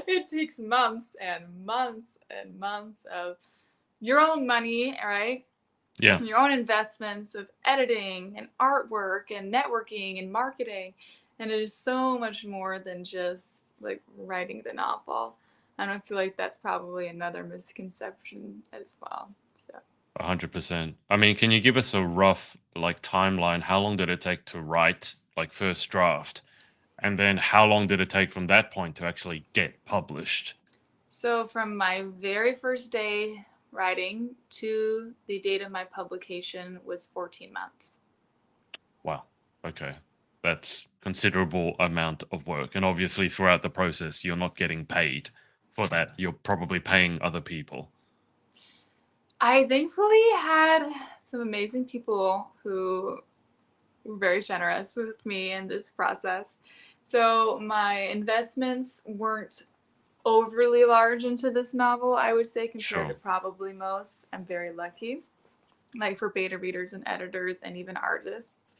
it takes months and months and months of your own money, right? Yeah. Your own investments of editing and artwork and networking and marketing. And it is so much more than just like writing the novel. And I feel like that's probably another misconception as well. So 100%. I mean, can you give us a rough like timeline? How long did it take to write like first draft? And then how long did it take from that point to actually get published? So from my very first day writing to the date of my publication was 14 months. Wow. Okay. That's considerable amount of work. And obviously throughout the process you're not getting paid for that. You're probably paying other people. I thankfully had some amazing people who were very generous with me in this process. So my investments weren't overly large into this novel, I would say, compared to Sure. probably most. I'm very lucky, like for beta readers and editors and even artists,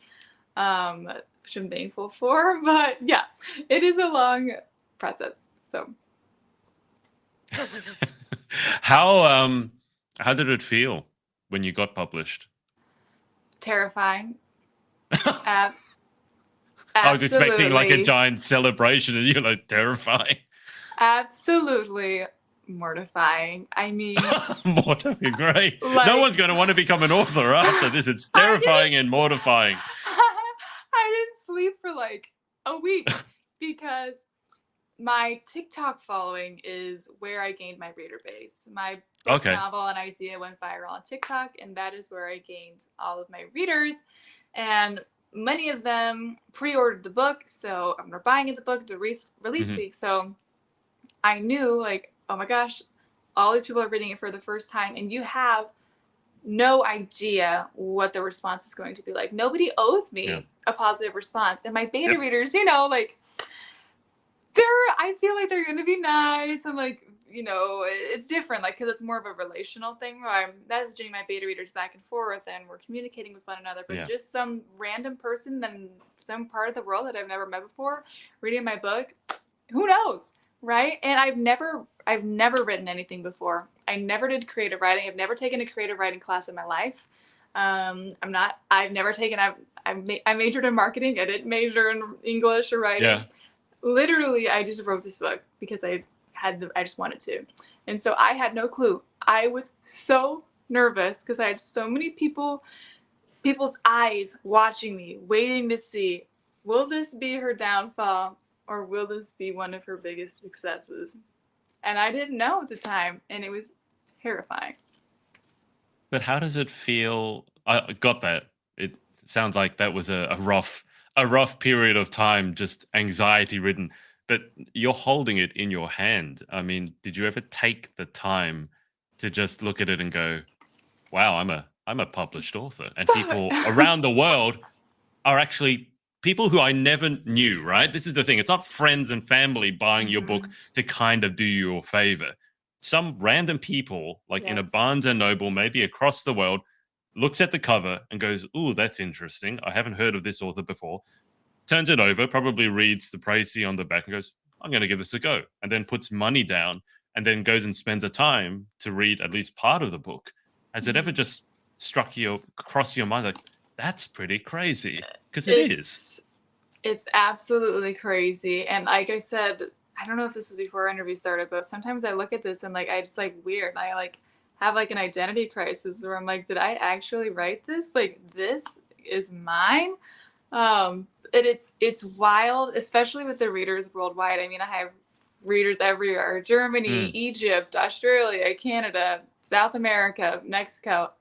which I'm thankful for. But yeah, it is a long process. So how how did it feel when you got published? terrifying. Ab- I was expecting like a absolutely, giant celebration and you're like terrifying. absolutely mortifying. I mean, Mortifying, great. No like one's going to want to become an author after this. It's I terrifying and didn't mortifying. I didn't sleep for like a week because my TikTok following is where I gained my reader base. My book, Okay. novel, and idea went viral on TikTok, and that is where I gained all of my readers. And many of them pre-ordered the book, so I'm buying the book to release Hmm. week. So I knew, like, oh my gosh, all these people are reading it for the first time, and you have no idea what the response is going to be like. Nobody owes Yeah. me a positive response. And my beta Yep. readers, like they're I feel like they're gonna be nice. I'm like, it's different, like, because it's more of a relational thing where I'm messaging my beta readers back and forth and we're communicating with one another. But Yeah. just some random person in some part of the world that I've never met before reading my book, who knows, right? And I've never written anything before. I never did creative writing. I've never taken a creative writing class in my life. I've never taken. I majored in marketing. I didn't major in English or Yeah. writing. Literally, I just wrote this book because I just wanted to, and so I had no clue. I was so nervous because I had so many people's eyes watching me, waiting to see, will this be her downfall or will this be one of her biggest successes? And I didn't know at the time, and it was terrifying. But how does it feel? I got that. It sounds like that was a rough period of time, just anxiety ridden. But you're holding it in your hand. I mean, did you ever take the time to just look at it and go, "Wow, I'm a published author," and people around the world are actually people who I never knew, right? This is the thing. It's not friends and family buying your book Mhm. to kind of do you a favor. Some random people, like in a Yes. Barnes and Noble, maybe across the world, looks at the cover and goes, "Ooh, that's interesting. I haven't heard of this author before." Turns it over, probably reads the précis on the back and goes, "I'm going to give this a go," and then puts money down and then goes and spends the time to read at least part of the book. Has it ever Mhm. just struck you across your mind like that's pretty crazy? Because it is. It's it's absolutely crazy. And like I said, I don't know if this was before our interview started, but sometimes I look at this and like I just like weird. I like have like an identity crisis where I'm like, did I actually write this? Like this is mine? And it's wild, especially with the readers worldwide. I mean, I have readers everywhere: Germany, Mm, Egypt, Australia, Canada, South America, Mexico,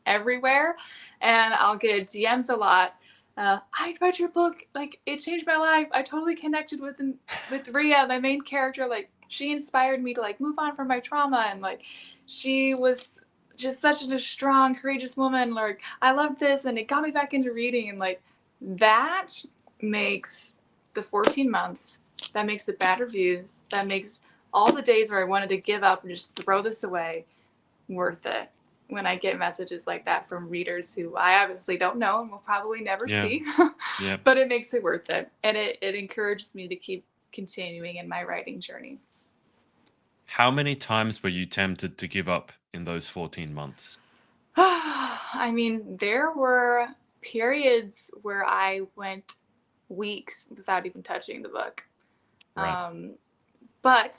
everywhere. And I'll get DMs a lot. I read your book, like it changed my life. I totally connected with Ria, my main character. Like she inspired me to like move on from my trauma, and like she was just such a strong, courageous woman. Like I loved this, and it got me back into reading, and like that makes the 14 months, that makes the bad reviews, that makes all the days where I wanted to give up and just throw this away worth it. When I get messages like that from readers who I obviously don't know and will probably never yeah. see, Yeah. but it makes it worth it. And it encourages me to keep continuing in my writing journey. How many times were you tempted to give up in those 14 months? I mean, there were periods where I went weeks without even touching the book. Right. Um, but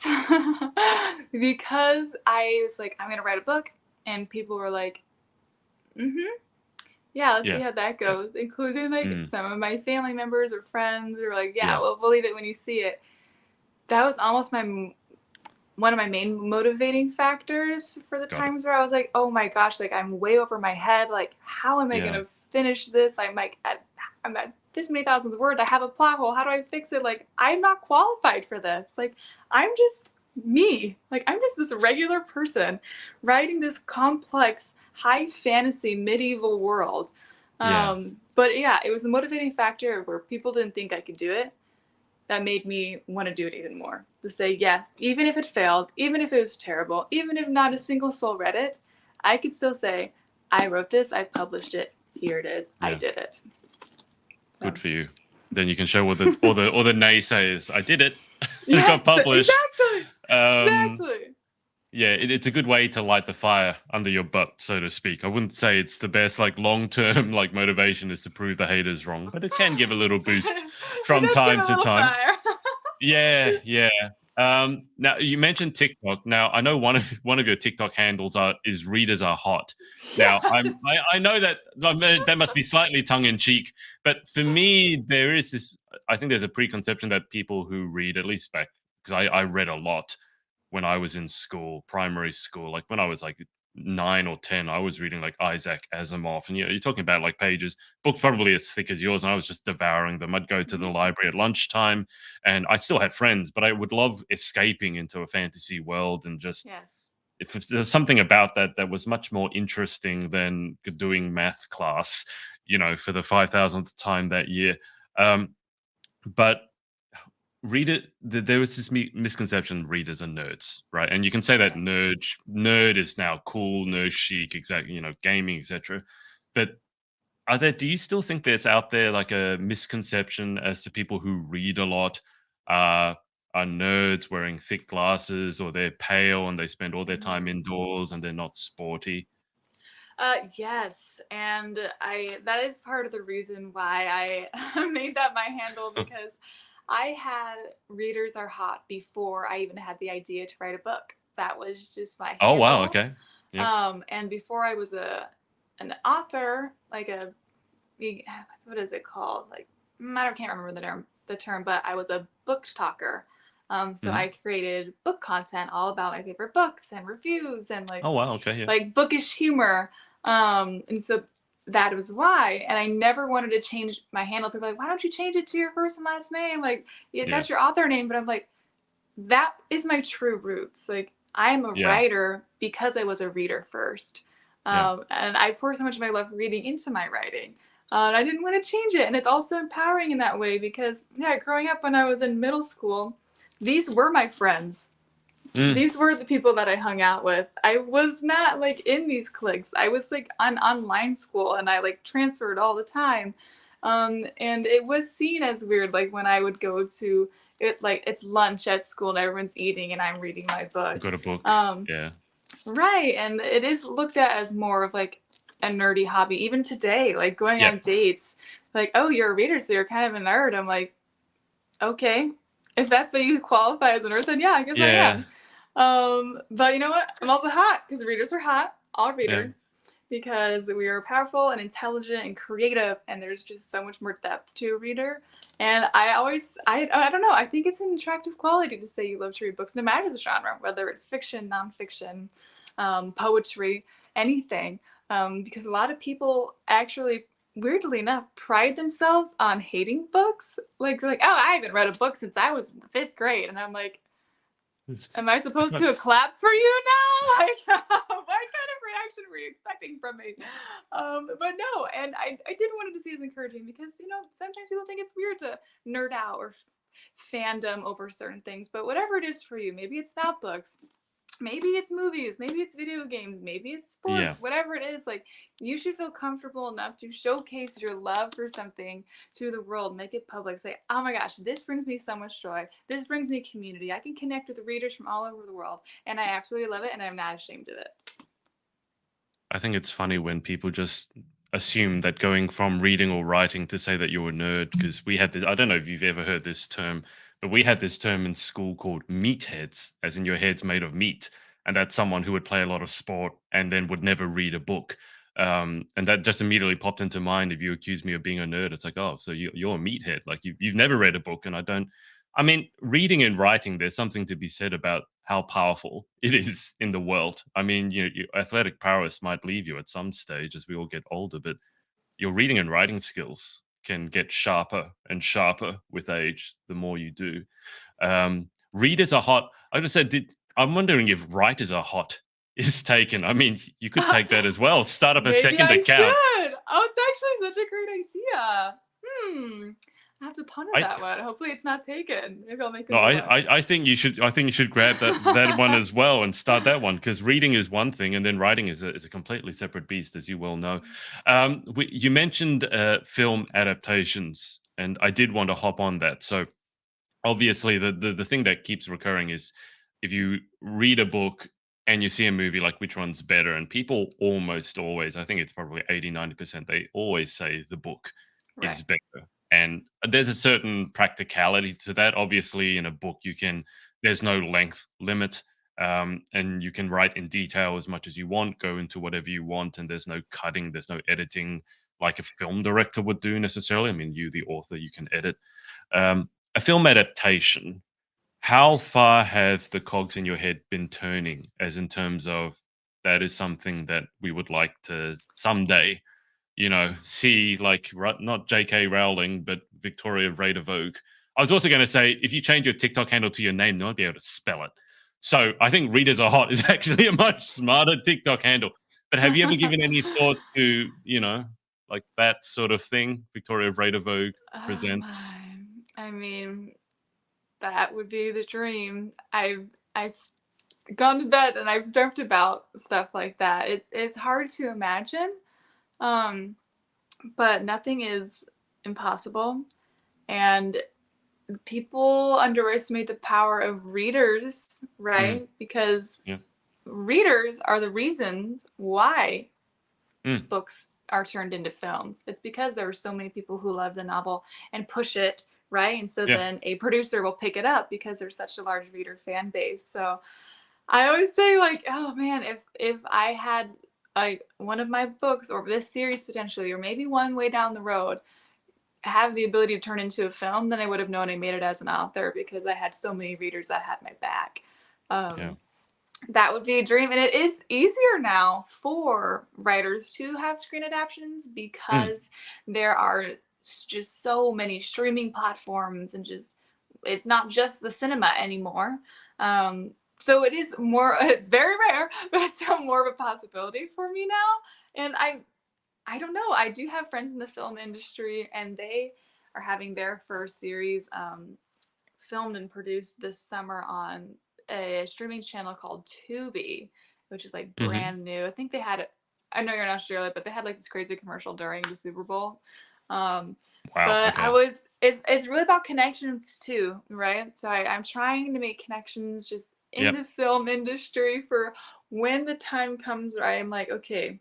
because I was like, I'm going to write a book, and people were like, Mhm. Yeah, let's see Yeah. how that Yeah. goes, including, like, Mm, some of my family members or friends were like, "Yeah, yeah. we'll believe it when you see it." That was almost one of my main motivating factors for the Got it. times where I was like, "Oh my gosh, like, I'm way over my head, like, how am I Yeah. gonna finish this? I'm at this many thousands of words, I have a plot hole, how do I fix it? Like, I'm not qualified for this. Like, I'm just me. Like, I'm just this regular person writing this complex, high fantasy medieval world." Yeah. But yeah, it was a motivating factor where people didn't think I could do it that made me want to do it even more. To say yes, even if it failed, even if it was terrible, even if not a single soul read it, I could still say, I wrote this, I published it, here it is, I Yeah. did it. Good So, for you. Then you can show all the naysayers. I did it. It got yes, published. exactly, Um, exactly. yeah, it's a good way to light the fire under your butt, so to speak. I wouldn't say it's the best, like long term, like motivation is to prove the haters wrong, but it can give a little boost It from does give time a to little time. fire. Yeah, yeah. Now you mentioned TikTok. Now I know one of your TikTok handles is readers are hot. Now Yes. I know that that must be slightly tongue in cheek, but for me there is this. I think there's a preconception that people who read, at least back, because I read a lot when I was in school, primary school, like when I was like 9 or 10, I was reading like Isaac Asimov, and you're talking about like pages, books probably as thick as yours, and I was just devouring them. I'd go to the Mhm. library at lunchtime, and I still had friends, but I would love escaping into a fantasy world and just Yes. if there's something about that that was much more interesting than doing math class, for the 5,000th time that year. But there was this misconception readers are nerds, right? And you can say that Yes. nerd is now cool, nerd chic, exactly, gaming, etc. But do you still think there's out there like a misconception as to people who read a lot uh, are nerds wearing thick glasses, or they're pale and they spend all their time Mhm. indoors and they're not sporty? Yes, and I that is part of the reason why I made that my handle because I had readers are hot before I even had the idea to write a book. That was just my Oh wow, handle. okay. Yep. And before I was an author, like what is it called? Like I can't remember the term, but I was a book talker. So Hmm. I created book content all about my favorite books and reviews and Oh wow, okay, yeah. like bookish humor. And so that was why. And I never wanted to change my handle. People are like, why don't you change it to your first and last name? Like, yeah, Yeah. that's your author name. But I'm like, that is my true roots. Like, I am a Yeah. writer because I was a reader first. Yeah. And I pour so much of my love reading into my writing. And I didn't want to change it. And it's also empowering in that way because, yeah, growing up when I was in middle school, these were my friends. Mm, These were the people that I hung out with. I was not like in these cliques. I was like on online school and I like transferred all the time. And it was seen as weird, like when I would go to it, like it's lunch at school and everyone's eating and I'm reading my you book. got a book. Um, Yeah. right. And it is looked at as more of like a nerdy hobby. Even today, like going Yeah. on dates, like, oh, you're a reader, so you're kind of a nerd. I'm like, okay, if that's what you qualify as a nerd, then yeah, I guess I Yeah. am. But you know what? I'm also hot because readers are hot, all Yeah. readers, because we are powerful and intelligent and creative, and there's just so much more depth to a reader. And I don't know, I think it's an attractive quality to say you love to read books, no matter the genre, whether it's fiction, nonfiction, poetry, anything. Because a lot of people actually weirdly enough, pride themselves on hating books. Like, they're like, oh, I haven't read a book since I was in the fifth grade. And I'm like, am I supposed to clap for you now? Like, what kind of reaction were you expecting from me? But no, and I did want to see as encouraging because, sometimes people think it's weird to nerd out or fandom over certain things. But whatever it is for you, maybe it's not books, maybe it's movies, maybe it's video games, maybe it's sports, Yeah. whatever it is, like you should feel comfortable enough to showcase your love for something to the world, make it public, say, oh my gosh, this brings me so much joy, this brings me community, I can connect with readers from all over the world, and I absolutely love it, and I'm not ashamed of it. I think it's funny when people just assume that going from reading or writing to say that you're a nerd, because we had this, I don't know if you've ever heard this term, but we had this term in school called meatheads, as in your head's made of meat. And that's someone who would play a lot of sport and then would never read a book. And that just immediately popped into mind. If you accuse me of being a nerd, it's like, oh, so you're a meathead. Like you've never read a book, and I don't. I mean, reading and writing, there's something to be said about how powerful it is in the world. I mean, your athletic prowess might leave you at some stage as we all get older, but your reading and writing skills can get sharper and sharper with age the more you do. Readers are hot. I just said, I'm wondering if writers are hot is taken. I mean, you could take that as well. Start up a Maybe second I account. should. Oh, it's actually such a great idea. I have to ponder I that one. Hopefully, it's not taken. Maybe I'll make a no, new one. I think you should. I think you should grab that one as well and start that one, because reading is one thing, and then writing is a completely separate beast, as you well know. You mentioned film adaptations, and I did want to hop on that. So obviously, the thing that keeps recurring is if you read a book and you see a movie, like which one's better, and people almost always, I think it's probably 80-90%, they always say the book Right. is better. And there's a certain practicality to that. Obviously, in a book, there's no length limit, and you can write in detail as much as you want, go into whatever you want, and there's no cutting, there's no editing like a film director would do necessarily. I mean, you, the author, you can edit. A film adaptation, how far have the cogs in your head been turning, as in terms of that is something that we would like to someday, see, like, not J.K. Rowling, but Victoria Vredevoogd. I was also going to say, if you change your TikTok handle to your name, no one will be able to spell it. So I think Readers Are Hot is actually a much smarter TikTok handle. But have you ever given any thought to, like that sort of thing? Victoria Vredevoogd Oh presents. my. I mean, that would be the dream. I've gone to bed and I've dreamt about stuff like that. It's hard to imagine, um, but nothing is impossible. And people underestimate the power of readers, Mm, right? Because yeah. readers are the reasons why Mm, books are turned into films. It's because there are so many people who love the novel and push it, right? And so yeah. then a producer will pick it up because there's such a large reader fan base. So I always say, like, oh man, if I had like one of my books or this series potentially, or maybe one way down the road, have the ability to turn into a film, then I would have known I made it as an author because I had so many readers that had my back. Yeah. Um, that would be a dream. And it is easier now for writers to have screen adaptations Mm, because there are just so many streaming platforms and just it's not just the cinema anymore. So it is more, it's very rare, but it's still more of a possibility for me now. And I don't know. I do have friends in the film industry and they are having their first series filmed and produced this summer on a streaming channel called Tubi, which is like mhm. brand new. I think they had it. I know you're in Australia, but they had like this crazy commercial during the Super Bowl. Um, Wow, but I okay. was it's really about connections too, right? So I'm trying to make connections just in Yep. the film industry for when the time comes where I'm like, okay,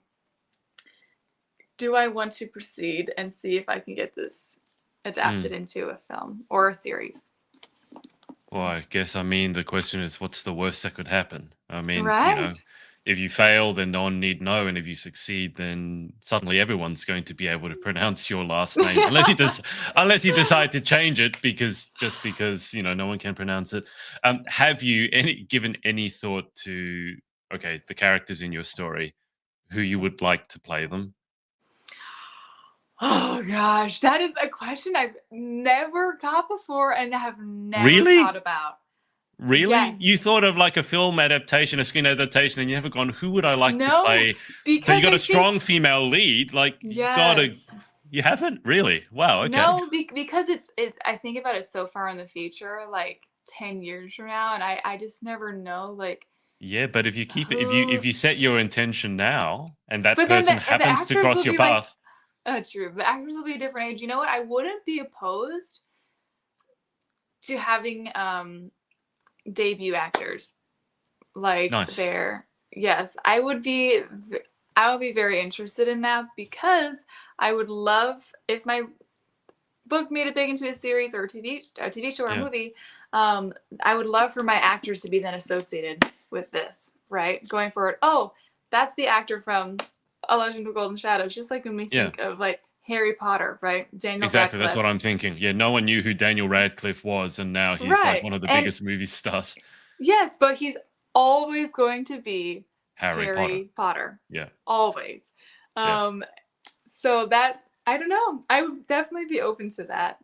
do I want to proceed and see if I can get this adapted Mm. into a film or a series? Well, I guess, I mean, the question is, what's the worst that could happen? I mean, Right. if you fail, then no one need know, and if you succeed, then suddenly everyone's going to be able to pronounce your last name, unless you decide to change it because no one can pronounce it. Have you given any thought to, okay, the characters in your story, who you would like to play them? Oh gosh, that is a question I've never got before and have never thought Really? about. Really? You Yes. thought of like a film adaptation, a screen adaptation, and you haven't gone, who would I like to No, play? So you because got I a strong think female lead. Like you gotta, yes. you haven't really. Wow. Okay. No, because it's I think about it so far in the future, like 10 years from now, and I just never know like Yeah, but if you keep it, if who you set your intention now, and that but then person the happens to actors cross will your be like path, true. The actors will be a different age. You know what? I wouldn't be opposed to having debut actors. Like nice. there, yes, I would be very interested in that because I would love if my book made it big into a series or a TV show or a Yeah. movie. I would love for my actors to be then associated with this, right? Going forward, oh, that's the actor from A Legend of Golden Shadows, just like when we Yeah. think of like Harry Potter, right? Daniel Exactly, that's Radcliffe. what I'm thinking. Yeah, no one knew who Daniel Radcliffe was, and now he's, like, Right. one of the And biggest movie stars. yes, but he's always going to be Harry Potter. Harry Potter. Yeah, Always. yeah. Um, so that I don't know. I would definitely be open to that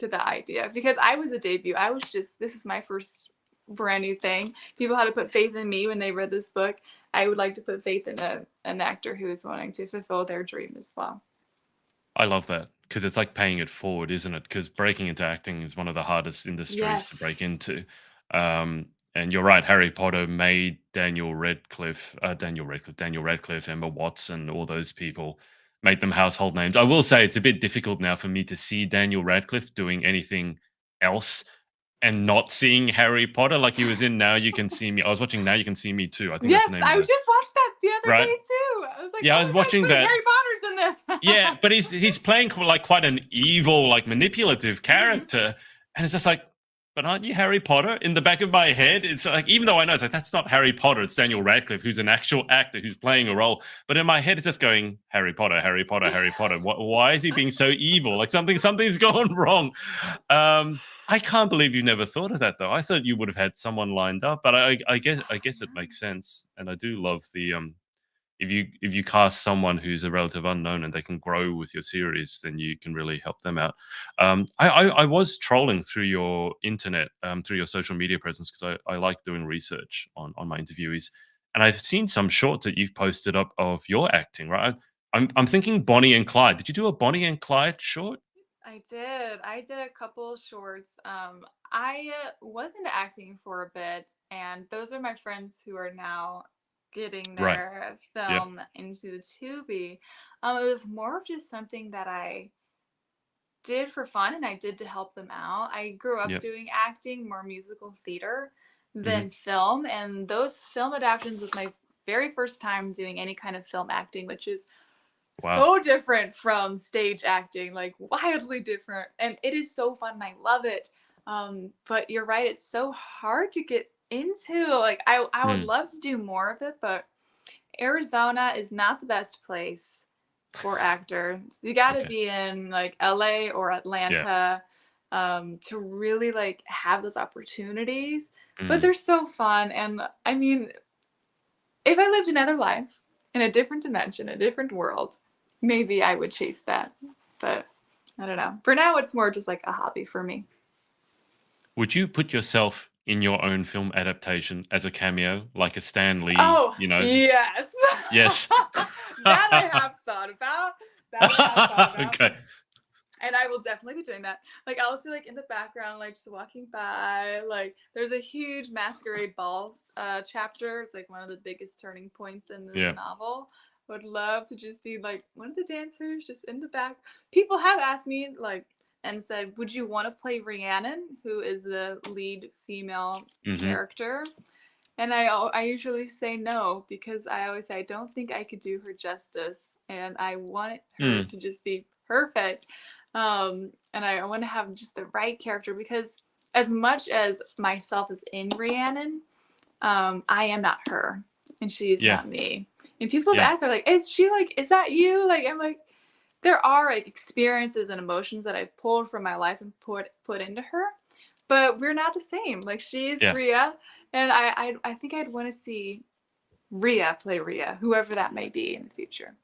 idea because I was a debut. I was just this is my first brand new thing. People had to put faith in me when they read this book. I would like to put faith in an actor who is wanting to fulfill their dream as well. I love that because it's like paying it forward, isn't it? Because breaking into acting is one of the hardest industries to break Yes. into. And you're right, Harry Potter made Daniel Radcliffe, Emma Watson, all those people made them household names. I will say it's a bit difficult now for me to see Daniel Radcliffe doing anything else and not seeing Harry Potter like he was in Now You Can See Me. I was watching Now You Can See Me too. I think that's Yes, the name of I the just watched that the other right. day too. I was like, Yeah, I oh was my gosh, watching wait, that. Harry Potter's in Yeah, this. but he's playing like quite an evil, like manipulative Mhm. character, and it's just like, but aren't you Harry Potter? In the back of my head, it's like even though I know it's like that's not Harry Potter, it's Daniel Radcliffe who's an actual actor who's playing a role, but in my head it's just going Harry Potter, Harry Potter, Harry Potter. Why is he being so evil? Like something's gone wrong. I can't believe you never thought of that though. I thought you would have had someone lined up, but I guess it makes sense, and I do love the if you cast someone who's a relative unknown and they can grow with your series, then you can really help them out. I was trolling through your internet, through your social media presence because I like doing research on my interviewees, and I've seen some shorts that you've posted up of your acting. Right, I'm thinking Bonnie and Clyde. Did you do a Bonnie and Clyde short? I did. I did a couple shorts. I was into acting for a bit, and those are my friends who are now getting Right. their Yep. film into the Tubi. It was more of just something that I did for fun and I did to help them out. I grew up Yep. doing acting, more musical theater Hmm. than film, and those film adaptations was my very first time doing any kind of film acting, which is Wow. so different from stage acting, like wildly different. And it is so fun and I love it. But you're right, it's so hard to get into. Like I would Mm. love to do more of it, but Arizona is not the best place for actors. You got to Okay. be in like LA or Yeah. Atlanta to really like have those opportunities. But Mm. they're so fun. And I mean, if I lived another life in a different dimension, a different world, maybe I would chase that. But I don't know. For now, it's more just like a hobby for me. Would you put yourself in your own film adaptation as a cameo, like a Stan Lee? Oh, yes. Yes. That I have thought about. That I have thought about. Okay. And I will definitely be doing that. Like I'll just be like in the background, like just walking by. Like there's a huge masquerade balls chapter. It's like one of the biggest turning points in this Yeah. novel. Would love to just be like one of the dancers just in the back. People have asked me like and said, "Would you want to play Rhiannon, who is the lead female Mhm. character?" And I usually say no because I always say I don't think I could do her justice, and I want her Mm. to just be perfect. And I want to have just the right character because as much as myself is in Rhiannon, I am not her, and she's Yeah. not me. And people have Yeah. asked her like, "Is she like? Is that you?" Like I'm like, there are like experiences and emotions that I've pulled from my life and put into her, but we're not the same. Like she's Yeah. Rhea, and I think I'd want to see Rhea play Rhea, whoever that may be in the future.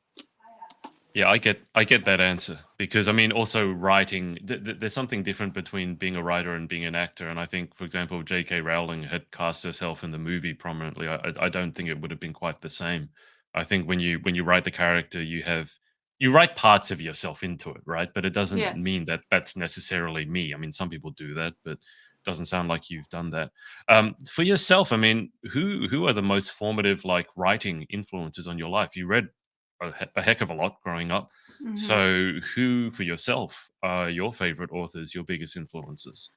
Yeah, I get that answer because I mean, also writing. There's something different between being a writer and being an actor, and I think, for example, J.K. Rowling had cast herself in the movie prominently. I don't think it would have been quite the same. I think when you write the character, you write parts of yourself into it, right? But it doesn't Yes. mean that that's necessarily me. I mean, some people do that, but it doesn't sound like you've done that. For yourself, I mean, who are the most formative like writing influences on your life? You read a heck of a lot growing up. Hmm. So, who for yourself are your favorite authors, your biggest influences?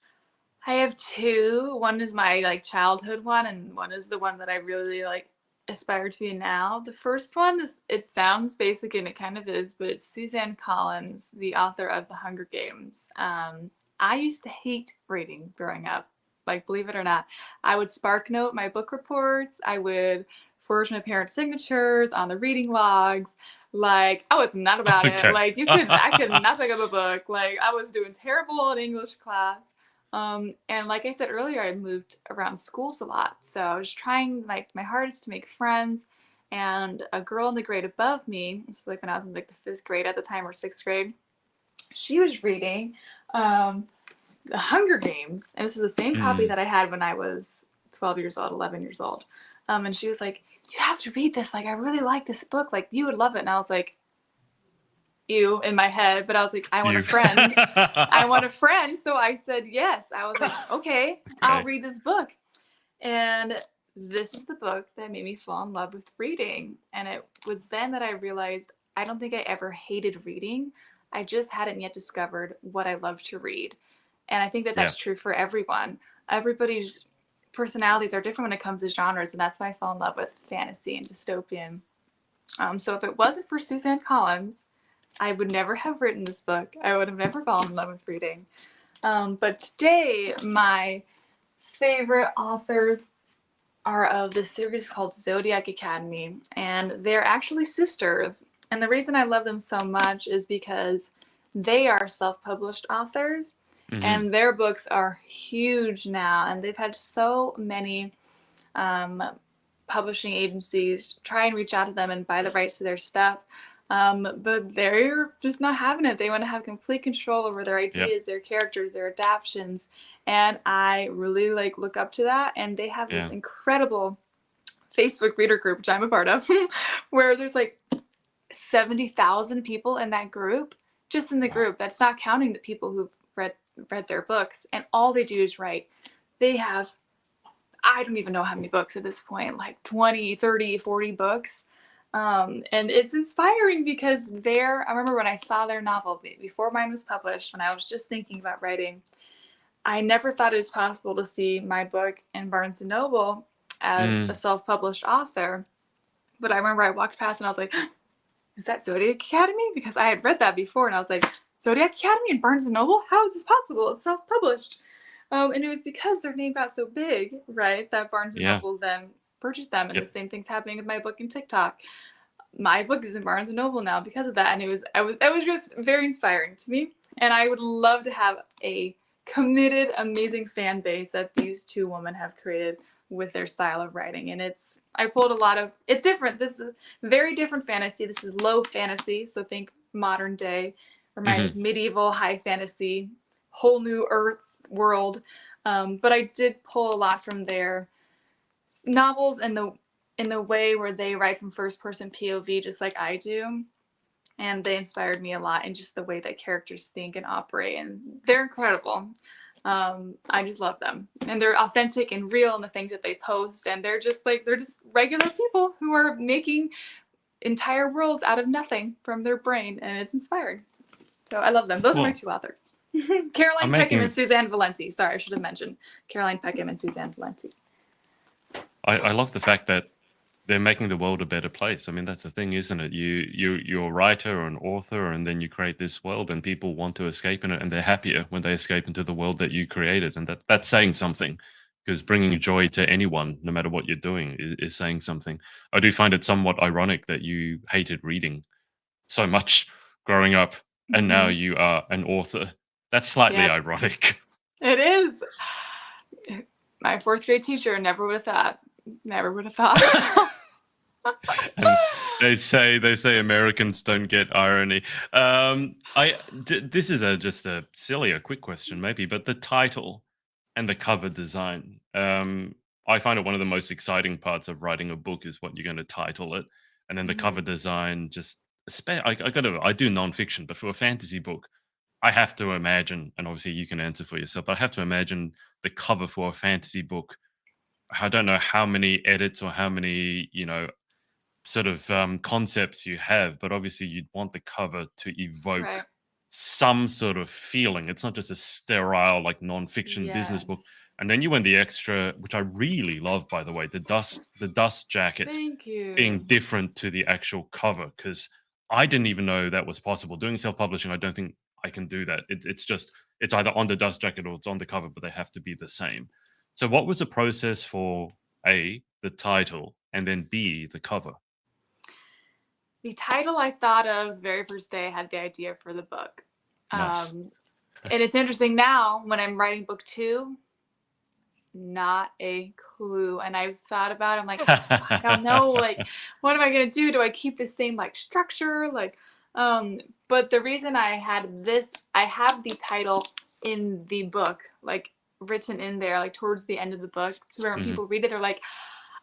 I have two. One is my like childhood one, and one is the one that I really like aspire to be now. The first one is it sounds basic and it kind of is, but it's Suzanne Collins, the author of The Hunger Games. I used to hate reading growing up. Like believe it or not, I would spark note my book reports. I would forged my parents' signatures on the reading logs. Like, I was not about it. Okay. Like, I could not pick up a book. Like, I was doing terrible in English class. And like I said earlier, I moved around schools a lot. So I was trying like my hardest to make friends. And a girl in the grade above me, this is like when I was in like the 5th grade at the time or 6th grade, she was reading The Hunger Games. And this is the same copy Mm, that I had when I was 12 years old, 11 years old. And she was like, you have to read this. Like, I really like this book. Like, you would love it. And I was like, ew, in my head. But I was like, I want a you. friend. I want a friend. So I said yes. I was like, okay, I'll Okay. read this book. And this is the book that made me fall in love with reading. And it was then that I realized I don't think I ever hated reading. I just hadn't yet discovered what I love to read. And I think that Yeah. that's true for everyone. Everybody's personalities are different when it comes to genres. And that's why I fell in love with fantasy and dystopian. So if it wasn't for Suzanne Collins, I would never have written this book. I would have never fallen in love with reading. But today, my favorite authors are of this series called Zodiac Academy, and they're actually sisters. And the reason I love them so much is because they are self-published authors, Hmm. and their books are huge now, and they've had so many um, publishing agencies try and reach out to them and buy the rights to their stuff. But they're just not having it. They want to have complete control over their Yep. ideas, their characters, their adaptions. And I really like look up to that. And they have this Yeah. incredible Facebook reader group, which I'm a part of, where there's like 70,000 people in that group, just in the Wow. group. That's not counting the people who've read their books. And all they do is write. They have, I don't even know how many books at this point, like 20, 30, 40 books. And it's inspiring because I remember when I saw their novel before mine was published, when I was just thinking about writing, I never thought it was possible to see my book in Barnes and Noble as a Mm, self-published author. But I remember I walked past and I was like, is that Zodiac Academy? Because I had read that before and I was like, Zodiac Academy and Barnes and Noble? How is this possible? It's self-published. And it was because their name got so big, right, that Barnes and yeah. Noble then purchased them. And the Yep. same thing's happening with my book in TikTok. My book is in Barnes and Noble now because of that. And it was just very inspiring to me. And I would love to have a committed, amazing fan base that these two women have created with their style of writing. And I pulled a lot of, it's different. This is very different fantasy. This is low fantasy. So think modern day, where mine is Hmm. medieval, high fantasy, whole new earth world. But I did pull a lot from their novels and in the way where they write from first person POV, just like I do. And they inspired me a lot in just the way that characters think and operate. And they're incredible. I just love them. And they're authentic and real in the things that they post. And they're just regular people who are making entire worlds out of nothing from their brain. And it's inspiring. So I love them. Those are my Cool. two authors. I'm Caroline Peckham and making. Suzanne Valenti. Sorry, I should have mentioned Caroline Peckham and Suzanne Valenti. I love the fact that they're making the world a better place. I mean, that's the thing, isn't it? You're a writer or an author, and then you create this world, and people want to escape in it, and they're happier when they escape into the world that you created, and that's saying something. Because bringing joy to anyone, no matter what you're doing, is saying something. I do find it somewhat ironic that you hated reading so much growing up, and now Mm-hmm. you are an author. That's slightly Yep, ironic. it is. My 4th grade teacher never would have thought. Never would have thought. And they say Americans don't get irony. This is just a silly, a quick question maybe, but the title and the cover design. I find it one of the most exciting parts of writing a book is what you're going to title it, and then the cover Mhm. design. I do nonfiction, but for a fantasy book, I have to imagine, and obviously you can answer for yourself, but I have to imagine the cover for a fantasy book. I don't know how many edits or how many sort of concepts you have, but obviously you'd want the cover to Right. evoke some sort of feeling. It's not just a sterile, like non-fiction business Yes. book. And then you went the extra, which I really love, by the way, the dust jacket Thank being you. different to the actual cover, because I didn't even know that was possible. Doing self-publishing, I don't think I can do that. It's either on the dust jacket or it's on the cover, but they have to be the same. So what was the process for the title, and then B, the cover? The title I thought of the very first day I had the idea for the book. Nice. And it's interesting now when I'm writing book 2, not a clue. And I've thought about it, I'm like, I don't know, like, what am I gonna do? Do I keep the same like structure? Like, but the reason I had this, I have the title in the book, like written in there, like towards the end of the book. So when Mhm. people read it, they're like,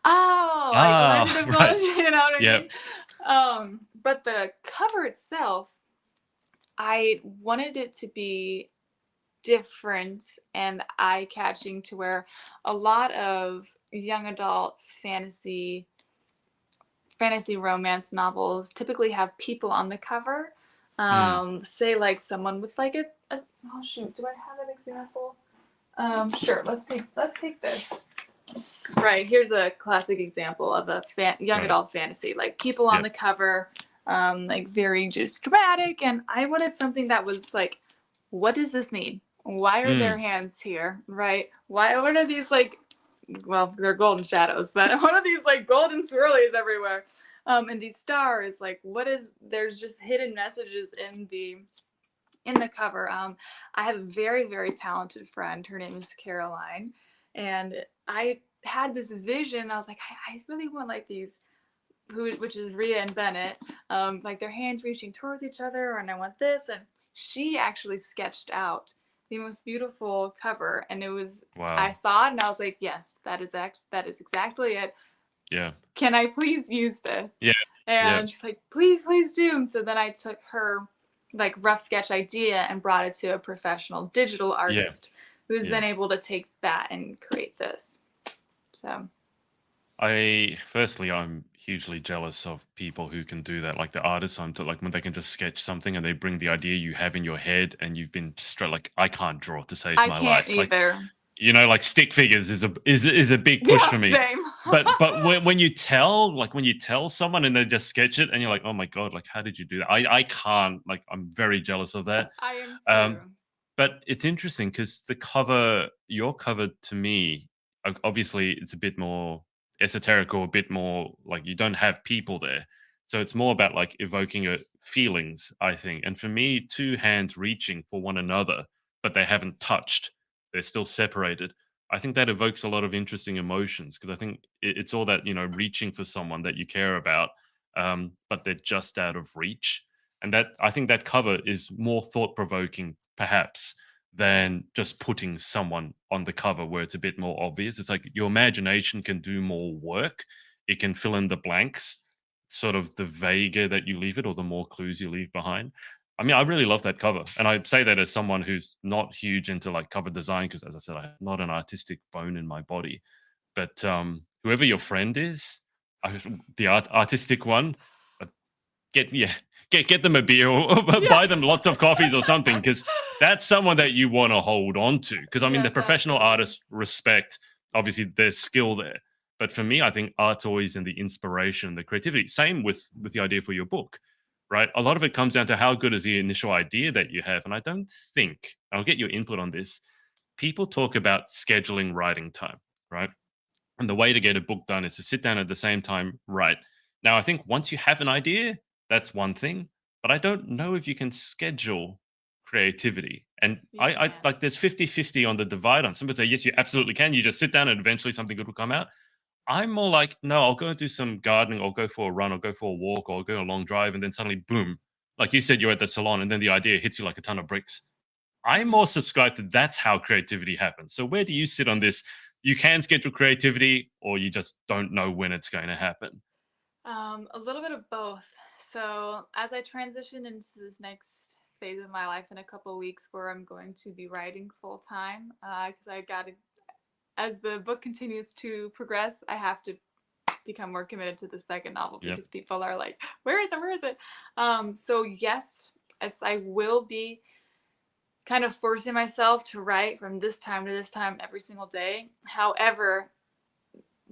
oh, like Ah, Legend of right. Bush, you know what I Yep. mean? But the cover itself, I wanted it to be different and eye-catching to where a lot of young adult fantasy romance novels typically have people on the cover. Mm, Say like someone with like a oh shoot, do I have an example? Sure, let's take this. Right, here's a classic example of a young right. adult fantasy, like people on Yep. the cover, like very just dramatic, and I wanted something that was like, what does this mean? Why are their Mm, hands here? Right? What are these like? Well, they're golden shadows, but what are these like golden swirlies everywhere? And these stars, like, what is? There's just hidden messages in the cover. I have a very, very talented friend. Her name is Caroline. And I had this vision. I was like, I really want like these, which is Rhea and Bennett, like their hands reaching towards each other, and I want this. And she actually sketched out the most beautiful cover. And it was, I wow. saw it and I was like, yes, that is exactly it. Yeah. Can I please use this? Yeah. Yeah. And she's like, please, please do. And so then I took her like rough sketch idea and brought it to a professional digital Yeah. artist who's Yeah. then able to take that and create this. So I'm hugely jealous of people who can do that. Like the artists, like when they can just sketch something and they bring the idea you have in your head and you've been straight like, I can't draw to save I my can't life. Like, either. like stick figures is a big push Yeah, for me. same. But when you tell someone and they just sketch it and you're like, oh my God, like how did you do that? I can't, like I'm very jealous of that. I am too. Um, but it's interesting because your cover to me, obviously it's a bit more esoteric or a bit more like you don't have people there. So it's more about like evoking feelings, I think. And for me, two hands reaching for one another, but they haven't touched, they're still separated. I think that evokes a lot of interesting emotions because I think it's all that, reaching for someone that you care about, but they're just out of reach. And that I think that cover is more thought provoking, perhaps, than just putting someone on the cover where it's a bit more obvious. It's like your imagination can do more work. It can fill in the blanks, sort of the vaguer that you leave it or the more clues you leave behind. I mean, I really love that cover. And I say that as someone who's not huge into like cover design, because as I said, I have not an artistic bone in my body. But whoever your friend is, the artistic one, uh, get yeah, get them a beer or Yeah. buy them lots of coffees or something because that's someone that you want to hold on to. Because I mean, the Yes, professional absolutely. artists respect obviously their skill there, but for me, I think art's always in the inspiration, the creativity. Same with the idea for your book, right? A lot of it comes down to how good is the initial idea that you have, and I don't think I'll get your input on this. People talk about scheduling writing time, right? And the way to get a book done is to sit down at the same time, write. Now, I think once you have an idea, that's one thing, but I don't know if you can schedule creativity. And You I can't. like there's 50-50 on the divide. On some people say, yes, you absolutely can. You just sit down and eventually something good will come out. I'm more like, no, I'll go and do some gardening, or go for a run, or go for a walk, or go on a long drive, and then suddenly, boom, like you said, you're at the salon, and then the idea hits you like a ton of bricks. I'm more subscribed to that's how creativity happens. So where do you sit on this? You can schedule creativity, or you just don't know when it's going to happen. A little bit of both. So as I transition into this next phase of my life in a couple of weeks, where I'm going to be writing full time, because I got to, as the book continues to progress, I have to become more committed to the second novel Yep. because people are like, "Where is it? Where is it?" So yes, I will be kind of forcing myself to write from this time to this time every single day. However,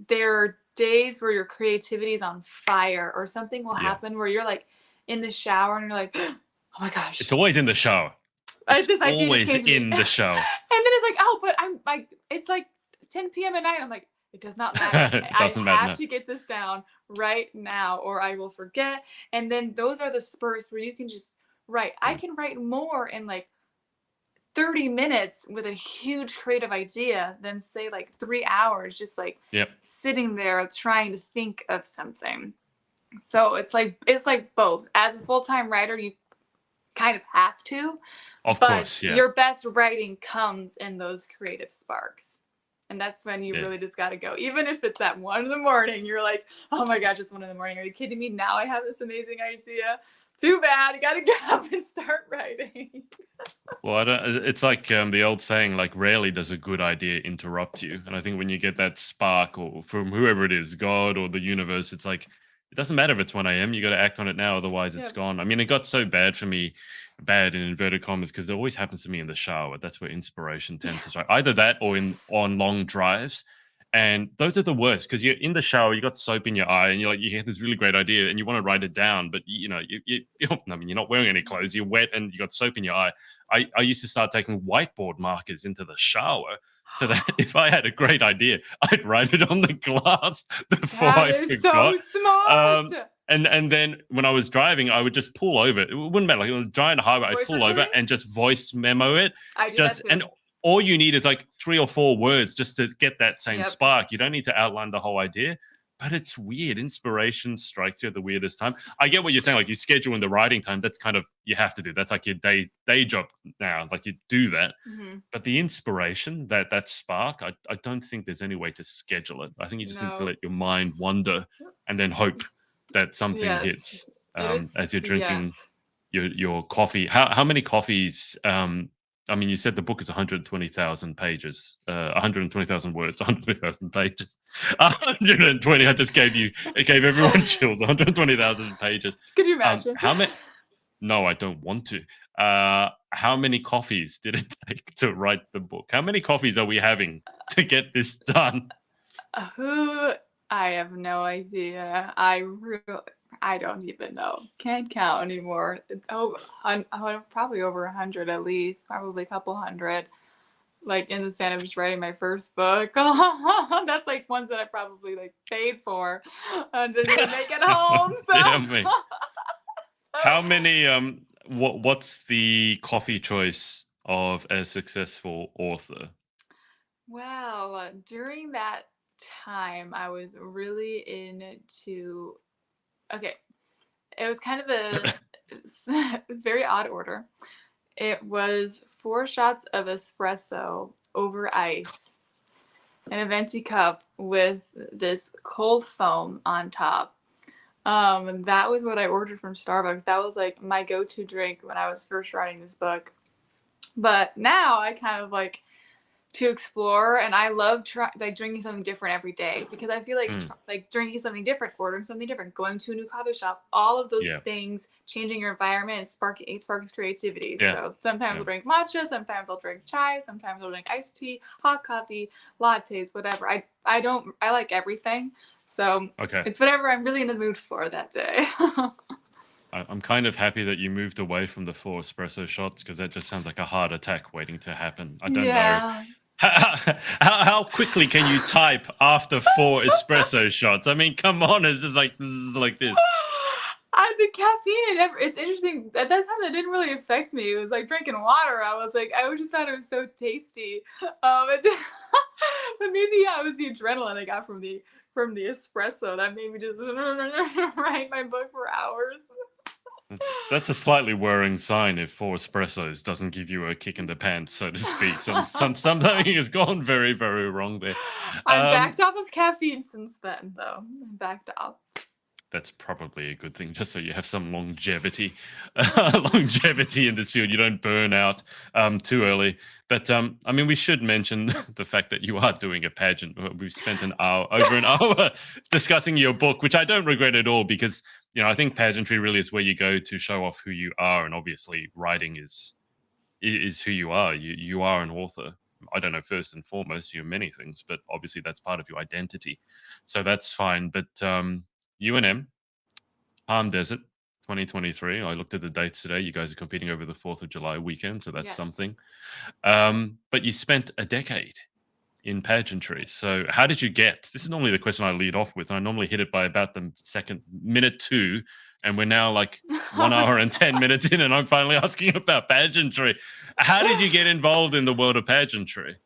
there are days where your creativity is on fire, or something will Yeah. happen where you're like in the shower and you're like, oh my It's gosh, always in the shower. It's this idea just always came to me. And in then the shower. it's like, oh, but I'm like, it's like 10 p.m. at night. I'm like, It does not matter. It I doesn't have matter. to get this down right now or I will forget. And then those are the spurts where you can just write. I Yeah. can write more in like 30 minutes with a huge creative idea than say like 3 hours just like Yep. sitting there trying to think of something. So it's like both. As a full-time writer, you kind of have to, Of but course. Yeah. your best writing comes in those creative sparks. And that's when you Yeah. really just got to go. Even if it's at 1 in the morning, you're like, oh my gosh, it's 1 in the morning. Are you kidding me? Now I have this amazing idea. Too bad. You got to get up and start writing. Well, I don't, it's like the old saying, like, rarely does a good idea interrupt you. And I think when you get that spark or from whoever it is, God or the universe, it's like, it doesn't matter if it's 1 a.m. You got to act on it now. Otherwise, it's Yep. gone. I mean, it got so bad for me, bad in inverted commas, because it always happens to me in the shower. That's where inspiration tends to strike. Either that or on long drives. And those are the worst because you're in the shower, you got soap in your eye, and you're like, you get this really great idea, and you want to write it down, but I mean, you're not wearing any clothes, you're wet, and you got soap in your eye. I used to start taking whiteboard markers into the shower so that if I had a great idea, I'd write it on the glass before That I is so forgot. smart. And then when I was driving, I would just pull over. It wouldn't matter. Like on a giant highway, I'd Voice pull over recording? and just voice memo it. I do that Just too. and all you need is like 3 or 4 words just to get that same Yep. spark. You don't need to outline the whole idea. But it's weird. Inspiration strikes you at the weirdest time. I get what you're saying. Like you schedule in the writing time. That's kind of you have to do. That's like your day job now. Like you do that. Mm-hmm. But the inspiration, that spark, I don't think there's any way to schedule it. I think you just need to No. let your mind wander and then hope that something Yes. hits It is. as you're drinking Yes. your coffee. How many coffees? I mean, you said the book is 120,000 pages, 120,000 words, 120,000 pages, 120. It gave everyone chills. 120,000 pages. Could you imagine? How many? No, I don't want to. How many coffees did it take to write the book? How many coffees are we having to get this done? Who? I have no idea. I don't even know. Can't count anymore. Probably over 100 at least. Probably a couple hundred. Like in the span of just writing my first book. That's like ones that I probably like paid for and didn't even make it home. So. Damn me. How many? What's the coffee choice of a successful author? Wow, during that time, I was really into. Okay, it was kind of a very odd order. It was 4 shots of espresso over ice in a venti cup with this cold foam on top. That was what I ordered from Starbucks. That was like my go-to drink when I was first writing this book. But now I kind of like to explore, and I love drinking something different every day because I feel like drinking something different, ordering something different, going to a new coffee shop, all of those things, changing your environment, and sparks creativity. Yeah. So sometimes I'll drink matcha, sometimes I'll drink chai, sometimes I'll drink iced tea, hot coffee, lattes, whatever. I like everything. So it's whatever I'm really in the mood for that day. I'm kind of happy that you moved away from the 4 espresso shots because that just sounds like a heart attack waiting to happen. I don't know. How quickly can you type after 4 espresso shots? I mean, come on, it's just like this. The caffeine, it's interesting. At that time, that didn't really affect me. It was like drinking water. I just thought it was so tasty. But maybe it was the adrenaline I got from the espresso that made me just write my book for hours. That's a slightly worrying sign if 4 espressos doesn't give you a kick in the pants, so to speak. Something has gone very, very wrong there. I'm backed off of caffeine since then, though. I'm backed off. That's probably a good thing, just so you have some longevity in this field. You don't burn out too early. But I mean, we should mention the fact that you are doing a pageant. We've spent over an hour discussing your book, which I don't regret at all because I think pageantry really is where you go to show off who you are, and obviously writing is who you are. You are an author. I don't know, first and foremost, you're many things, but obviously that's part of your identity. So that's fine. But UNM, Palm Desert, 2023. I looked at the dates today. You guys are competing over the 4th of July weekend, so that's something. But you spent a decade in pageantry. So how did you get? This is normally the question I lead off with. I normally hit it by about the second minute 2, and we're now like 1 hour and 10 minutes in, and I'm finally asking about pageantry. How did you get involved in the world of pageantry?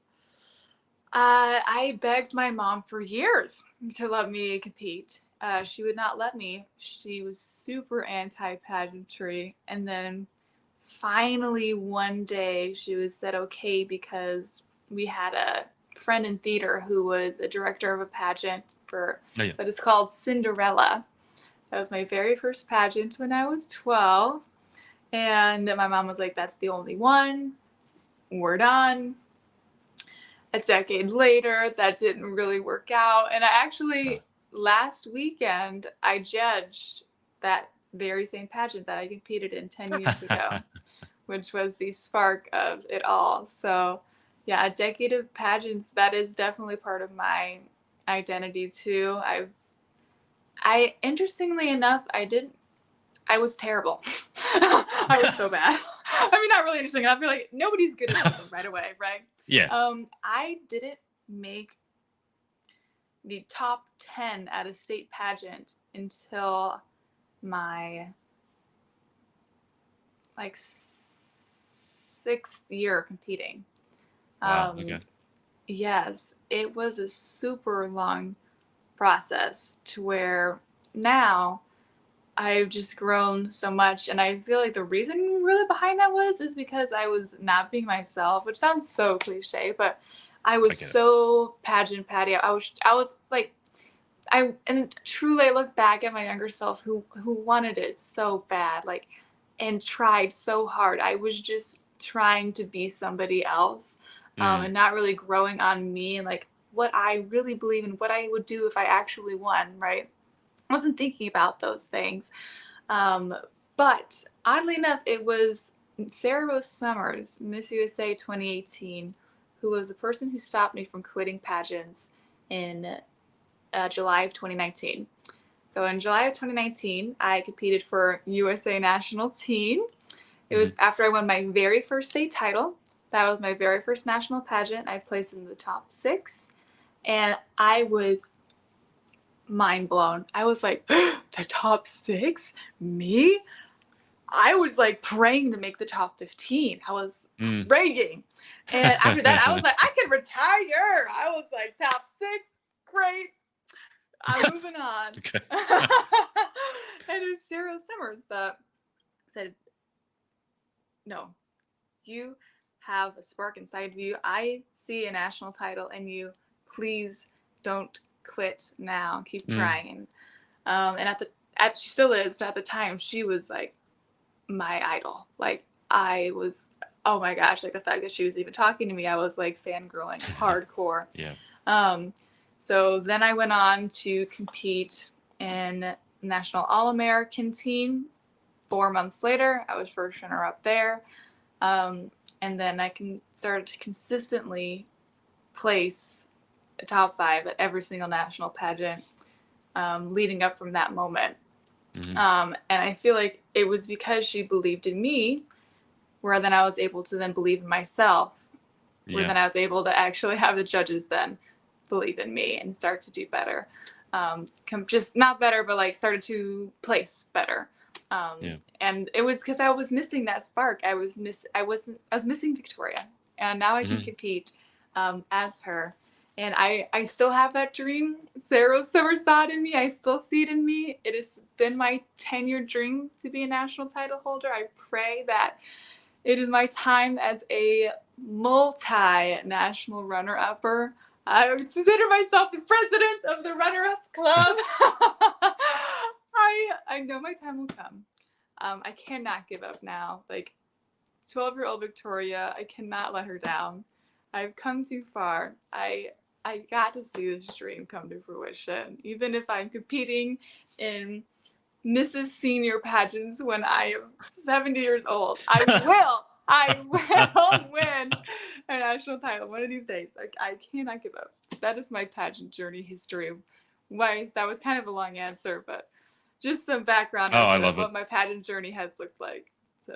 I begged my mom for years to let me compete. She would not let me. She was super anti pageantry. And then finally one day she was said okay because we had a friend in theater who was a director of a pageant for Oh, yeah. but it's called Cinderella. That was my very first pageant when I was 12. And my mom was like, that's the only one. We're done. A decade later, that didn't really work out. And I actually, last weekend, I judged that very same pageant that I competed in 10 years ago, which was the spark of it all. So, yeah, a decade of pageants, that is definitely part of my identity too. Interestingly enough, I was terrible. I was so bad. I mean, not really interesting. I feel like nobody's good at something right away, right? Yeah. I didn't make the top 10 at a state pageant until my like 6th year competing. Wow. Okay. Yes, it was a super long process to where now I've just grown so much, and I feel like the reason really behind that is because I was not being myself, which sounds so cliche, but I I was get it. so pageant patty. I was like and truly I look back at my younger self who wanted it so bad, like, and tried so hard. I was just trying to be somebody else, Mm, and not really growing on me and like what I really believe in, what I would do if I actually won, right? I wasn't thinking about those things. Um, but oddly enough, it was Sarah Rose Summers, Miss USA 2018, who was the person who stopped me from quitting pageants in July of 2019. So in July of 2019, I competed for USA National Teen. It mhm. was after I won my very first state title. That was my very first national pageant. I placed in the top 6, and I was mind blown. I was like, the top 6? Me? I was like praying to make the top 15. I was Mm. praying. And after that, I was like, I can retire. I was like, top 6, great. I'm moving on. Okay. And it was Sarah Summers that said, no, you have a spark inside of you. I see a national title in you. Please don't quit now. Keep Mm, trying. And she still is, but at the time she was like my idol. Like I was, oh my gosh, like the fact that she was even talking to me, I was like fangirling hardcore. yeah. Um, so then I went on to compete in National All-American Teen. 4 months later, I was first runner up there. And then I started to consistently place a top 5 at every single national pageant, leading up from that moment. Mhm. And I feel like it was because she believed in me, where then I was able to then believe in myself, where Yeah. then I was able to actually have the judges then believe in me and start to do better. Just not better, but like started to place better. Yeah. And it was because I was missing that spark. I was missing Victoria, and now I can Mhm. compete as her. And I still have that dream. Sarah Summers saw it in me. I still see it in me. It has been my 10-year dream to be a national title holder. I pray that it is my time as a multi-national runner-upper. I consider myself the president of the runner-up club. I know my time will come. I cannot give up now. Like 12-year-old Victoria, I cannot let her down. I've come too far. I got to see this dream come to fruition. Even if I'm competing in Mrs. Senior pageants when I am 70 years old, I will win a national title one of these days. Like I cannot give up. That is my pageant journey history. Why that was kind of a long answer, but just some background Oh, as I to love it. what my pageant journey has looked like. So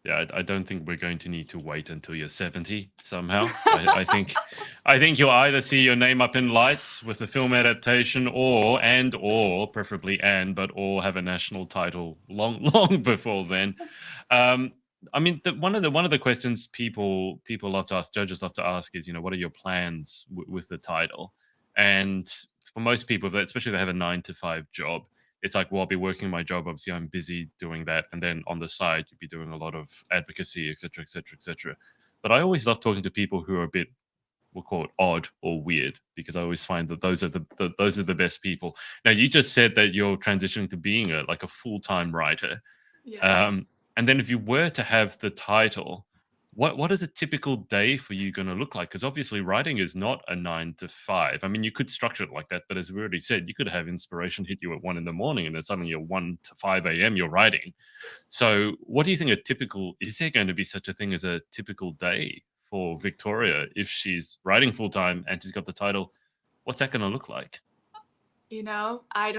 Yeah, I don't think we're going to need to wait until you're 70 somehow. I think you'll either see your name up in lights with a film adaptation, or preferably but or have a national title long long before then. Um, I mean, one of the questions people love to ask, judges love to ask, is, what are your plans with the title? And for most people, especially if they have a 9 to 5 job, it's like, well, I'll be working my job. Obviously, I'm busy doing that, and then on the side, you'd be doing a lot of advocacy, etc., etc., etc. But I always love talking to people who are a bit, we'll call it odd or weird, because I always find that those are the best people. Now, you just said that you're transitioning to being a full-time writer. Yes. Um, and then if you were to have the title, what is a typical day for you going to look like? Because obviously writing is not a 9 to 5. I mean, you could structure it like that, but as we already said, you could have inspiration hit you at 1 in the morning, and then suddenly you're 1 to 5 a.m. You're writing. So, what do you think a typical? Is there going to be such a thing as a typical day for Victoria if she's writing full time and she's got the title? What's that going to look like? I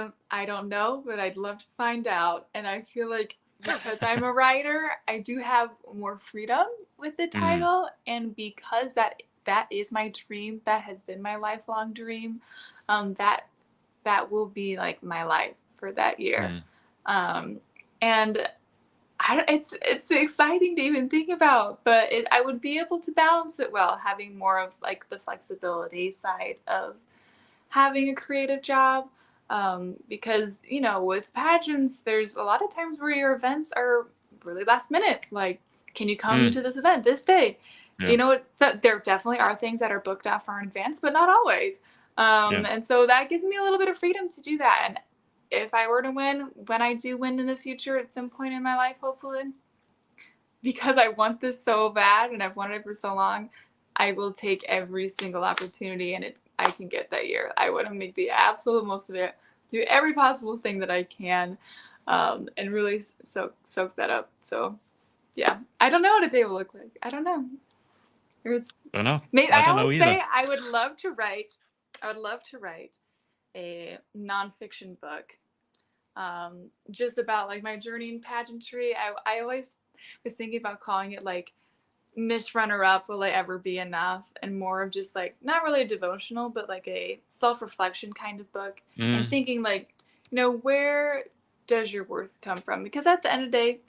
don't know, but I'd love to find out. And I feel like because I'm a writer, I do have more freedom with the Mm, title, and because that is my dream, that has been my lifelong dream, that will be like my life for that year. mm, Um, and it's exciting to even think about, but I would be able to balance it well, having more of like the flexibility side of having a creative job. Because with pageants, there's a lot of times where your events are really last minute. Like, can you come mm, to this event this day? yeah, There definitely are things that are booked out far in advance, but not always. yeah, And so that gives me a little bit of freedom to do that. And if I were to win, when I do win in the future at some point in my life, hopefully, because I want this so bad and I've wanted it for so long, I will take every single opportunity and I can get that year. I want to make the absolute most of it, do every possible thing that I can, and really soak that up. So yeah, I don't know what a day will look like. I don't know. There's don't know. maybe I I don't know always either. say I would love to write. I would love to write a nonfiction book, just about like my journey in pageantry. I always was thinking about calling it like Miss Runner Up, Will I Ever Be Enough? And more of just like not really a devotional, but like a self reflection kind of book. And Mm, thinking like, where does your worth come from? Because at the end of the day,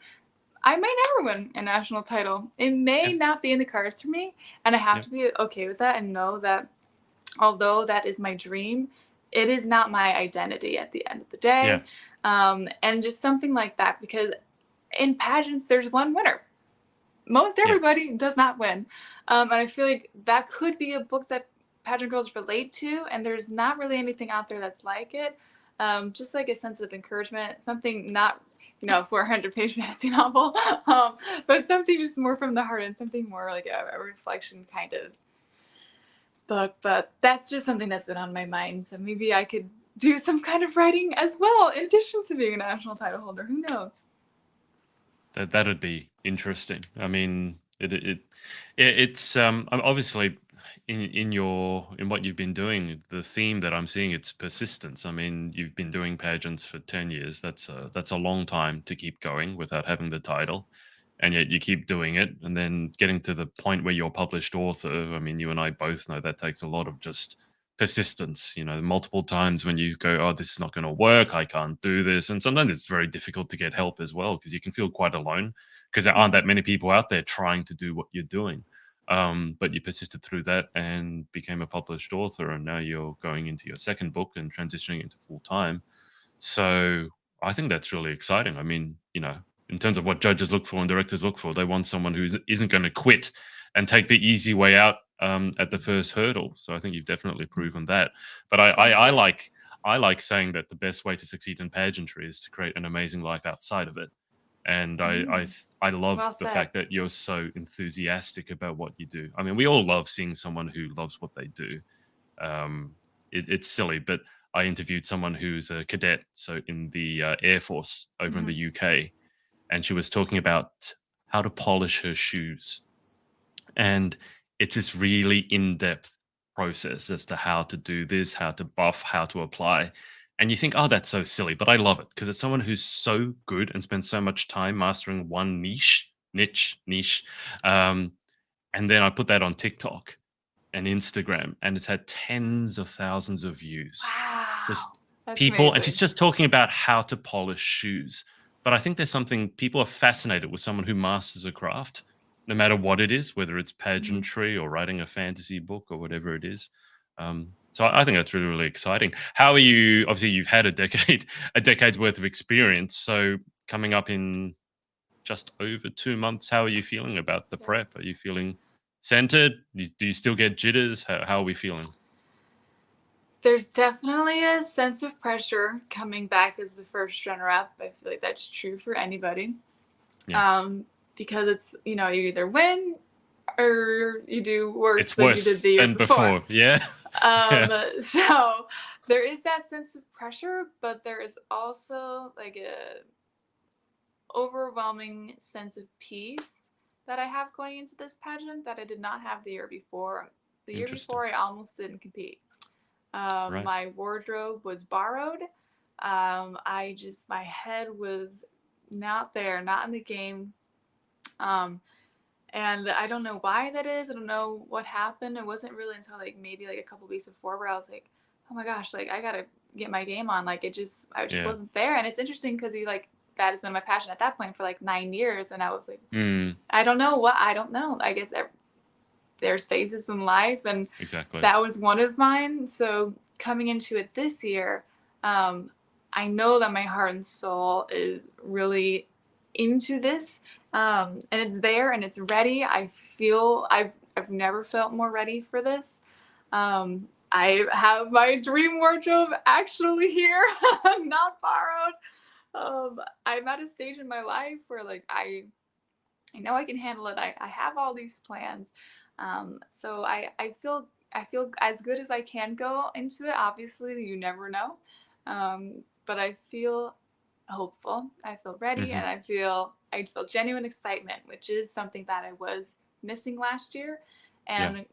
I may never win a national title. It may yeah, not be in the cards for me. And I have yeah, to be okay with that and know that although that is my dream, it is not my identity at the end of the yeah, day. And just something like that, because in pageants, there's one winner. Most yeah. everybody does not win. And I feel like that could be a book that pageant girls relate to, and there's not really anything out there that's like it. Just like a sense of encouragement, something not, 400-page fantasy novel, but something just more from the heart and something more like a reflection kind of book. But that's just something that's been on my mind. So maybe I could do some kind of writing as well, in addition to being a national title holder. Who knows? That'd be interesting. I mean, it's obviously in what you've been doing. The theme that I'm seeing, it's persistence. I mean, you've been doing pageants for 10 years. That's a long time to keep going without having the title, and yet you keep doing it, and then getting to the point where you're a published author. I mean, you and I both know that takes a lot of just persistence. Multiple times when you go, oh, this is not going to work, I can't do this. And sometimes it's very difficult to get help as well, because you can feel quite alone, because there aren't that many people out there trying to do what you're doing. But you persisted through that and became a published author, and now you're going into your second book and transitioning into full time. So I think that's really exciting. I mean, in terms of what judges look for and directors look for, they want someone who isn't going to quit and take the easy way out at the first hurdle. So I think you've definitely proven that. But Thank I you. like saying that the best way to succeed in pageantry is to create an amazing life outside of it. And Mm, I love well the said. fact that you're so enthusiastic about what you do. I mean, we all love seeing someone who loves what they do. Um, it's silly, but I interviewed someone who's a cadet, so in the Air Force over in the Mhm. UK, and she was talking about how to polish her shoes. And it's this really in depth process as to how to do this, how to buff, how to apply. And you think, oh, that's so silly. But I love it because it's someone who's so good and spends so much time mastering one niche niche. And then I put that on TikTok and Instagram, and it's had tens of thousands of views. Wow. Just That's people, and amazing. she's just talking about how to polish shoes. But I think there's something, people are fascinated with someone who masters a craft, no matter what it is, whether it's pageantry or writing a fantasy book or whatever it is. So I think that's really, really exciting. How are you? Obviously, you've had a decade's worth of experience. So coming up in just over 2 months, how are you feeling about the prep? Are Yes. you feeling centered? Do you still get jitters? How are we feeling? There's definitely a sense of pressure coming back as the first runner-up. I feel like that's true for anybody. Yeah, Because it's, you either win or you do worse it's than you did worse the year than before. before. Yeah, yeah, So there is that sense of pressure, but there is also like a overwhelming sense of peace that I have going into this pageant that I did not have the year before. The year interesting. before, I almost didn't compete. Right, My wardrobe was borrowed. My head was not there, not in the game. Um, and I don't know why that is. I don't know what happened. It wasn't really until like maybe like a couple weeks before where I was like, oh my gosh, like I gotta get my game on. Like I just yeah. wasn't there. And it's interesting because like that has been my passion at that point for like 9 years. And I was like, Mm, I don't know. I guess there's phases in life, and exactly. that was one of mine. So coming into it this year, um, I know that my heart and soul is really into this, and it's there and it's ready. I've never felt more ready for this. I have my dream wardrobe actually here, not borrowed. I'm at a stage in my life where like I know I can handle it. I have all these plans. So I feel as good as I can go into it. Obviously, you never know. But I feel hopeful. I feel ready, Hmm. and I feel genuine excitement, which is something that I was missing last year, Yeah, and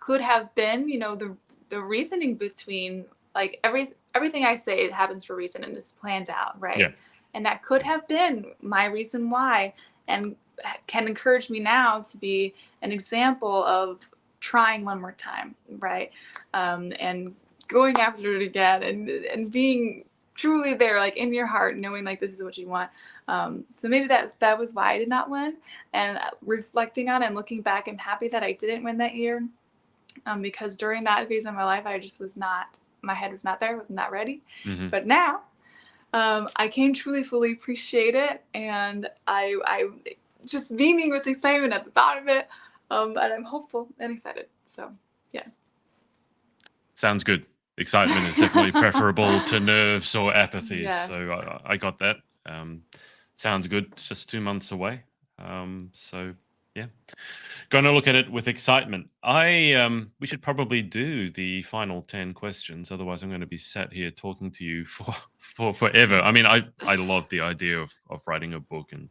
could have been, the reasoning between like everything I say it happens for a reason and is planned out, yeah, right? And that could have been my reason why, and can encourage me now to be an example of trying one more time, right? And going after it again, and being truly there, like in your heart, knowing like this is what you want. So maybe that was why I did not win. And reflecting on it and looking back, I'm happy that I didn't win that year, because during that phase of my life, I just was not, my head was not there, was not ready. hmm, But now, I can truly fully appreciate it, and I just beaming with excitement at the thought of it, and I'm hopeful and excited. So, yes. sounds good. Excitement is definitely preferable to nerves or apathy. So Yes. I got that. Um, Sounds good. It's just 2 months away. So yeah, gonna look at it with excitement. We should probably do the final 10 questions. Otherwise, I'm going to be sat here talking to you for forever. I mean, I love the idea of writing a book, and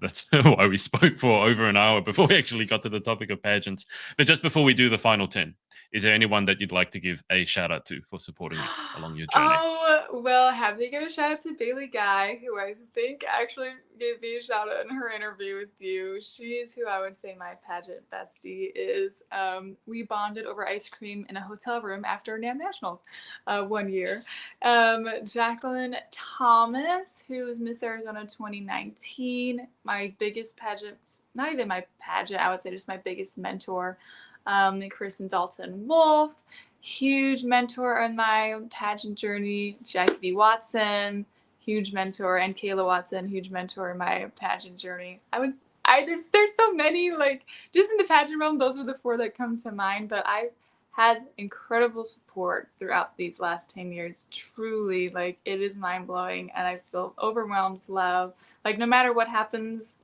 that's why we spoke for over an hour before we actually got to the topic of pageants. But just before we do the final 10, is there anyone that you'd like to give a shout out to for supporting you along your journey? Oh, well, I have to give a shout out to Bailey Guy, who I think actually gave me a shout out in her interview with you. She's who I would say my pageant bestie is. We bonded over ice cream in a hotel room after NAM Nationals one year. Jacqueline Thomas, who was Miss Arizona 2019, my biggest pageant, not even my pageant, I would say just my biggest mentor. Kristen Dalton Wolf, huge mentor on my pageant journey. Jackie B. Watson, huge mentor, and Kayla Watson, huge mentor in my pageant journey. There's so many, like, just in the pageant realm, those are the four that come to mind. But I've had incredible support throughout these last 10 years. Truly, like, it is mind blowing, and I feel overwhelmed with love. Like, no matter what happens,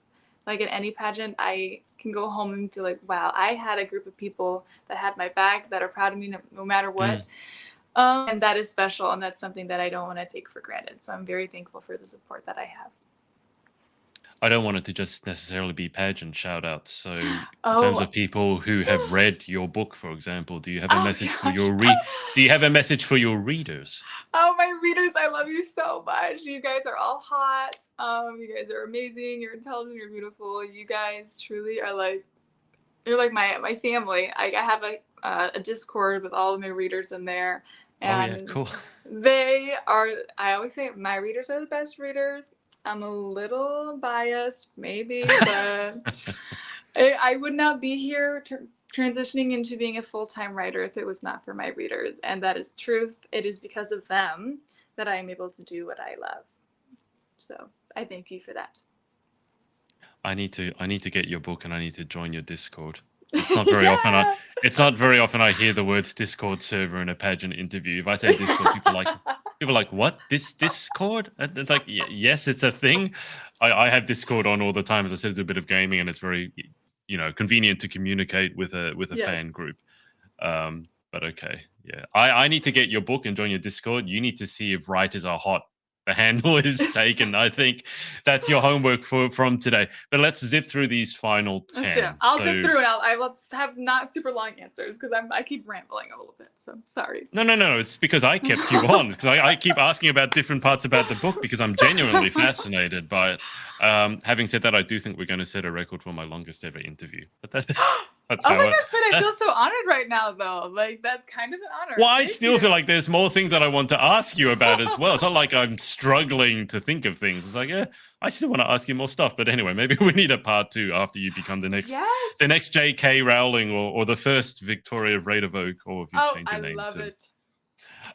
like in any pageant, I can go home and feel like, wow, I had a group of people that had my back, that are proud of me no matter Mm. what. And that is special, and that's something that I don't want to take for granted. So I'm very thankful for the support that I have. I don't want it to just necessarily be pageant shout outs. So, in terms Oh, of people who have read your book, for example, do you have a oh message for gosh. your do you have a message for your readers? Oh, my readers, I love you so much. You guys are all hot. You guys are amazing. You're intelligent. You're beautiful. You guys truly are like, you're like my family. I have a Discord with all of my readers in there, Oh yeah, and cool. they are. I always say my readers are the best readers. I'm a little biased, maybe, but I would not be here transitioning into being a full-time writer if it was not for my readers, and that is truth. It is because of them that I am able to do what I love. So I thank you for that. I need to get your book and I need to join your Discord. It's not very often Yes. I hear the words Discord server in a pageant interview. If I say Discord, people are like what? This Discord? And it's like yes, it's a thing. I have Discord on all the time. As I said, it's a bit of gaming and it's very convenient to communicate with a Yes. fan group. But okay, yeah. I need to get your book and join your Discord. You need to see if writers are hot. The handle is taken. I think that's your homework from today. But let's zip through these final Let's do it. 10. I'll zip So through and I will have not super long answers because I keep rambling a little bit. So sorry. no. It's because I kept you on because I keep asking about different parts about the book because I'm genuinely fascinated by it. Having said that, I do think we're going to set a record for my longest ever interview. But that's Oh my gosh, but I feel so honored right now, though. Like, that's kind of an honor. Well, I Thank still you. feel like there's more things that I want to ask you about as well. It's not like I'm struggling to think of things. It's like, yeah, I still want to ask you more stuff. But anyway, maybe we need a part 2 after you become the next Yes. J.K. Rowling or the first Victoria Vredevoogd, or if you Oh, change I your name love to. it.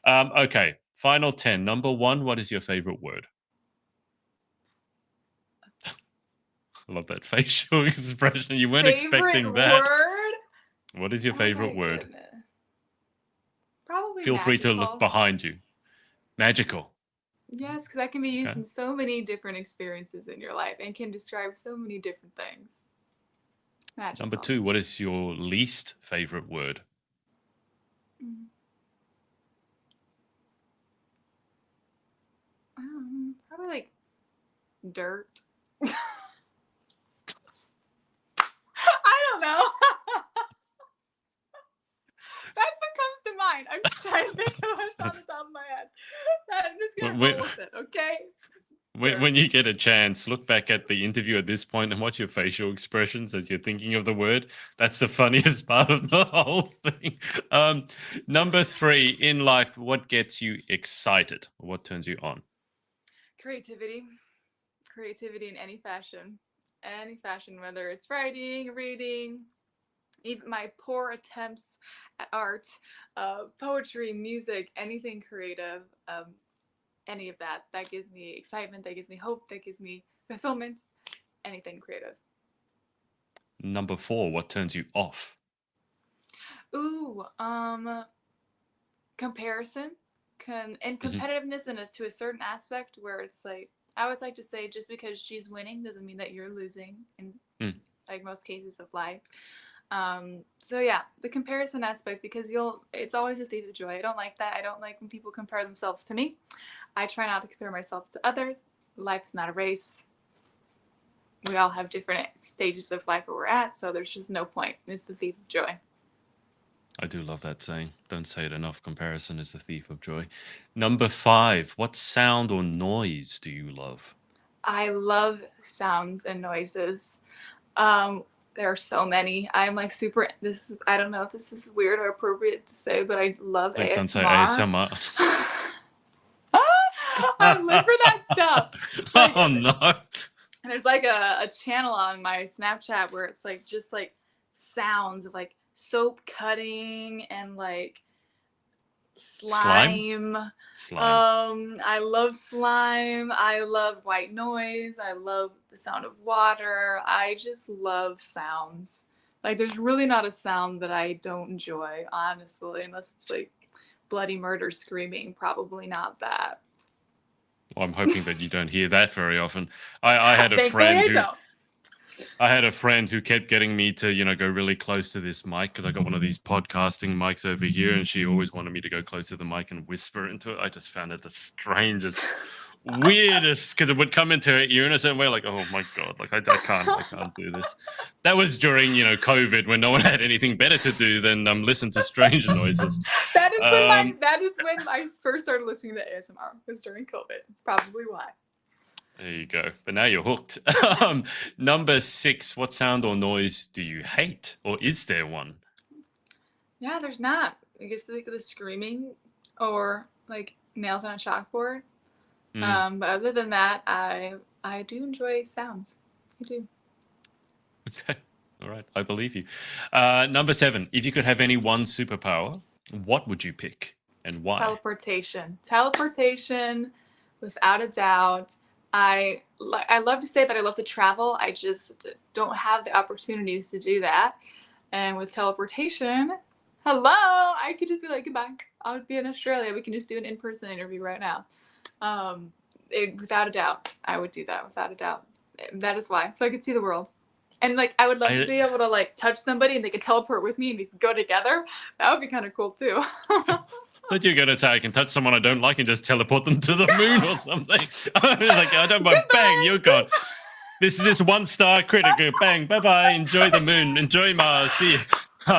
Okay, final 10. Number 1, what is your favorite word? I love that facial expression. You weren't expecting that. Word? What is your favorite word? Goodness. Probably Feel free to look magical. behind you. Magical. Yes, because that can be used Okay. in so many different experiences in your life and can describe so many different things. Magical. Number 2, what is your least favorite word? Probably like dirt. I don't know. That's what comes to mind. I'm just trying to think of what's on the top of my head. I'm just gonna roll with it, okay? When you get a chance, look back at the interview at this point and watch your facial expressions as you're thinking of the word. That's the funniest part of the whole thing. Number 3, in life, what gets you excited? What turns you on? Creativity. Creativity in any fashion. Any fashion, whether it's writing, reading, even my poor attempts at art, poetry, music, anything creative, any of that. That gives me excitement, that gives me hope, that gives me fulfillment, anything creative. Number 4, what turns you off? Ooh, comparison and competitiveness and as to a certain aspect where it's like, I always like to say just because she's winning doesn't mean that you're losing in like most cases of life. So yeah, the comparison aspect, because it's always a thief of joy. I don't like that. I don't like when people compare themselves to me. I try not to compare myself to others. Life's not a race. We all have different stages of life where we're at, so there's just no point. It's the thief of joy. I do love that saying. Don't say it enough. Comparison is the thief of joy. Number 5, what sound or noise do you love? I love sounds and noises. There are so many. I'm like super. I don't know if this is weird or appropriate to say, but I love Please don't say ASMR. ASMR. I live for that stuff. Like, oh no. There's like a channel on my Snapchat where it's like just like sounds of like soap cutting and like slime. I love slime. I love white noise. I love the sound of water. I just love sounds. Like there's really not a sound that I don't enjoy, honestly, unless it's like bloody murder screaming. Probably not that. Well, I'm hoping that you don't hear that very often. I had a Thankfully, friend I who don't. I had a friend who kept getting me to, go really close to this mic because I got one of these podcasting mics over here, and she always wanted me to go close to the mic and whisper into it. I just found it the strangest weirdest, because it would come into her ear in a certain way, like, oh my god, like I can't do this. That was during COVID when no one had anything better to do than listen to strange noises. That is when I first started listening to ASMR, was during COVID. It's probably why. There you go. But now you're hooked. Number 6, what sound or noise do you hate, or is there one? Yeah, there's not. I guess like the screaming or like nails on a chalkboard. But other than that, I do enjoy sounds. I do. Okay. All right. I believe you. Number 7, if you could have any one superpower, what would you pick and why? Teleportation. Teleportation, without a doubt. I love to say that I love to travel. I just don't have the opportunities to do that. And with teleportation, hello, I could just be like, goodbye. I would be in Australia. We can just do an in-person interview right now. Without a doubt, I would do that. Without a doubt. That is why. So I could see the world. And like, I would love to be able to like touch somebody and they could teleport with me and we could go together. That would be kind of cool too. Thought you were gonna say I can touch someone I don't like and just teleport them to the moon or something. I was like, I don't mind. Bang, you're gone. This 1-star critic. Bang, bye bye. Enjoy the moon. Enjoy Mars. See you.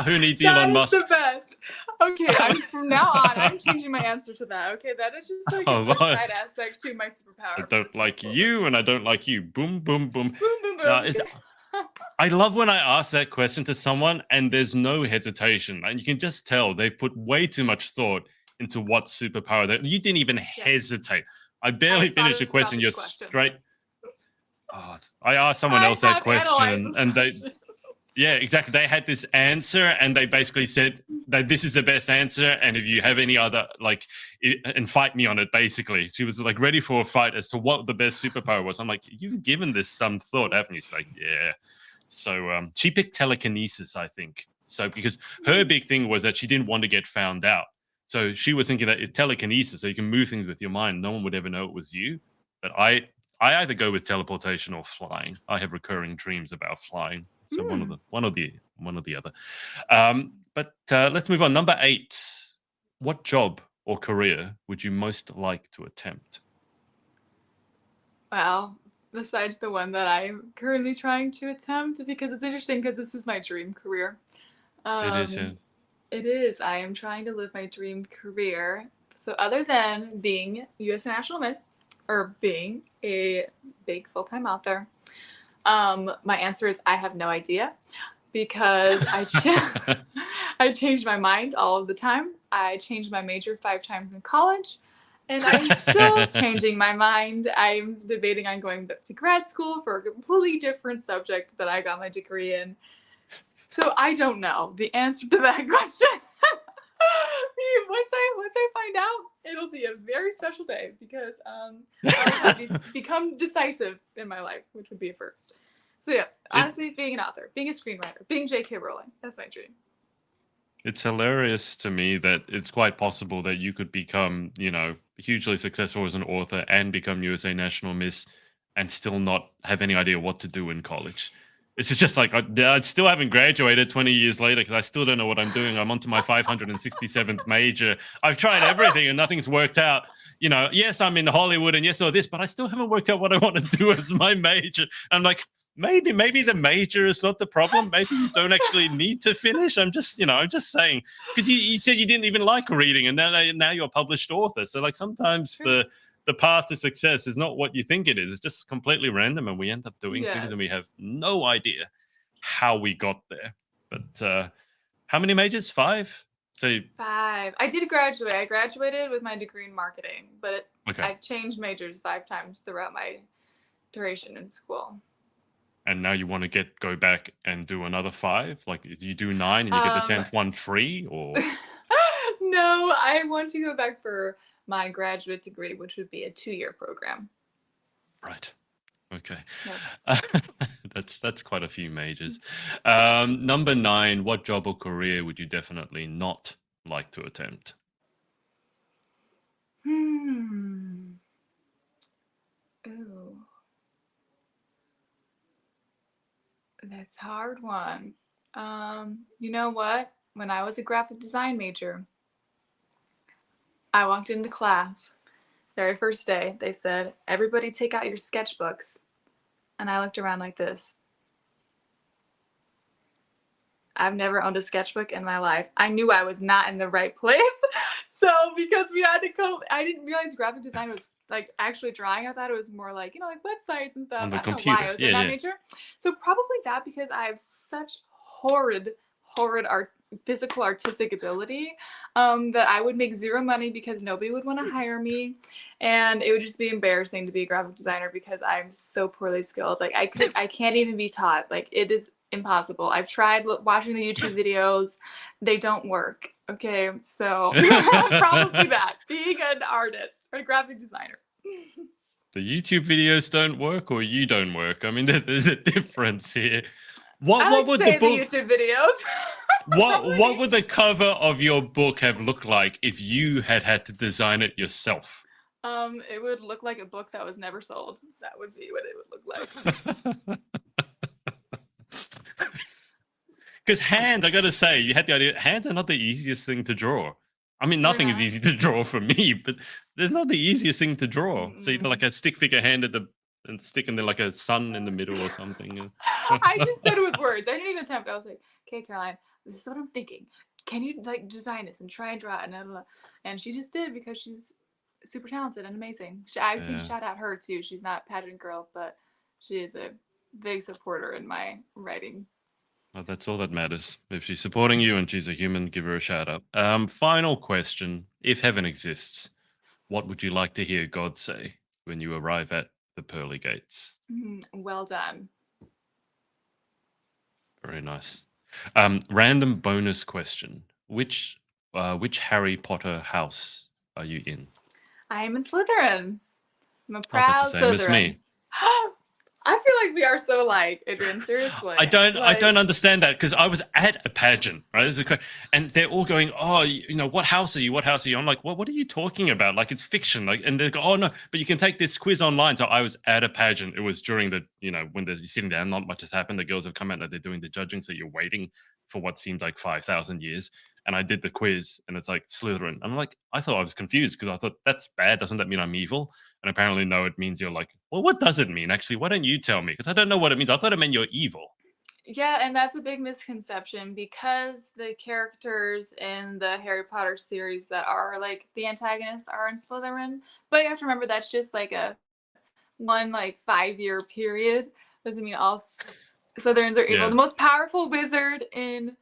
Who needs Elon Musk? That's the best. Okay, from now on, I'm changing my answer to that. Okay, that is just like a side aspect to my superpower. I don't like you, and I don't like you. Boom, boom, boom. Boom, boom, boom. No, I love when I ask that question to someone and there's no hesitation, and you can just tell they put way too much thought into what superpower that you didn't even hesitate. I barely finished the question. You're straight. Oh, I asked someone else that question, and yeah, exactly. They had this answer, and they basically said that this is the best answer, and if you have any other, like, and fight me on it. Basically, she was like ready for a fight as to what the best superpower was. I'm like, you've given this some thought, haven't you? She's like, yeah. So she picked telekinesis, I think. So because her big thing was that she didn't want to get found out. So she was thinking that it's telekinesis, so you can move things with your mind. No one would ever know it was you. But I either go with teleportation or flying. I have recurring dreams about flying. So one or the other. But let's move on. Number 8. What job or career would you most like to attempt? Well, besides the one that I'm currently trying to attempt, because it's interesting because this is my dream career. It is, yeah. It is. I am trying to live my dream career. So other than being U.S. National Miss or being a big full-time author, my answer is I have no idea, because I change my mind all of the time. I changed my major 5 times in college, and I'm still changing my mind. I'm debating on going to grad school for a completely different subject that I got my degree in. So I don't know the answer to that question. Once I find out, it'll be a very special day, because I've become decisive in my life, which would be a first. So yeah, honestly, being an author, being a screenwriter, being J.K. Rowling, that's my dream. It's hilarious to me that it's quite possible that you could become, hugely successful as an author and become USA National Miss and still not have any idea what to do in college. It's just like, I still haven't graduated 20 years later because I still don't know what I'm doing. I'm onto my 567th major. I've tried everything and nothing's worked out. Yes, I'm in Hollywood and yes, all this, but I still haven't worked out what I want to do as my major. I'm like, maybe the major is not the problem. Maybe you don't actually need to finish. I'm just saying, because you said you didn't even like reading, and now you're a published author. So like sometimes the path to success is not what you think it is. It's just completely random, and we end up doing things and we have no idea how we got there. But how many majors? 5? So 5. I did graduate. I graduated with my degree in marketing, but I changed majors 5 times throughout my duration in school. And now you want to go back and do another 5? Like, you do 9 and you get the 10th one free, or? No, I want to go back for my graduate degree, which would be a 2-year program. Right. Okay. Yep. That's quite a few majors. Number 9, what job or career would you definitely not like to attempt? Ooh. That's a hard one. You know what? When I was a graphic design major, I walked into class. Very first day, they said, everybody take out your sketchbooks. And I looked around like this. I've never owned a sketchbook in my life. I knew I was not in the right place. So because we had to go, I didn't realize graphic design was like actually drawing. I thought it was more like, like websites and stuff. On the I don't computer. know why I was in that nature. So probably that, because I have such horrid physical artistic ability, that I would make zero money because nobody would want to hire me, and it would just be embarrassing to be a graphic designer because I'm so poorly skilled. Like I can't even be taught. Like it is impossible. I've tried watching the YouTube videos. They don't work. Okay, so probably that, being an artist or a graphic designer. The YouTube videos don't work, or you don't work. I mean, there's a difference here. What would the book? The YouTube videos. What would the cover of your book have looked like if you had to design it yourself? It would look like a book that was never sold. That would be what it would look like. Because hands, I gotta say, you had the idea. Hands are not the easiest thing to draw. I mean, nothing is easy to draw for me, but they're not the easiest thing to draw. So like a stick figure hand and stick, and then like a sun in the middle or something. I just said it with words. I didn't even attempt. I was like, okay, Caroline, this is what I'm thinking. Can you like design this and try and draw it? And she just did, because she's super talented and amazing. I can shout out her too. She's not pageant girl, but she is a big supporter in my writing. Well, that's all that matters. If she's supporting you and she's a human, give her a shout out. Final question. If heaven exists, what would you like to hear God say when you arrive at the pearly gates? Well done. Very nice. Random bonus question. Which Harry Potter house are you in? I am in Slytherin. I'm a proud that's the same Slytherin. as me. I feel like we are so alike, Adrian. Seriously. I don't understand that, because I was at a pageant, right? This is and they're all going, "Oh, what house are you? What house are you?" I'm like, what are you talking about? Like, it's fiction. Like, and they go, "Oh no, but you can take this quiz online." So I was at a pageant. It was during the, when they're sitting down, not much has happened. The girls have come out and they're doing the judging, so you're waiting for what seemed like 5,000 years. And I did the quiz, and it's like Slytherin. I'm like, I thought I was confused, because I thought, that's bad. Doesn't that mean I'm evil? And apparently, no, it means you're like, well, what does it mean, actually? Why don't you tell me? Because I don't know what it means. I thought it meant you're evil. Yeah, and that's a big misconception, because the characters in the Harry Potter series that are like the antagonists are in Slytherin. But you have to remember, that's just like a 5-year period. Doesn't mean all Slytherins are evil. Yeah. The most powerful wizard in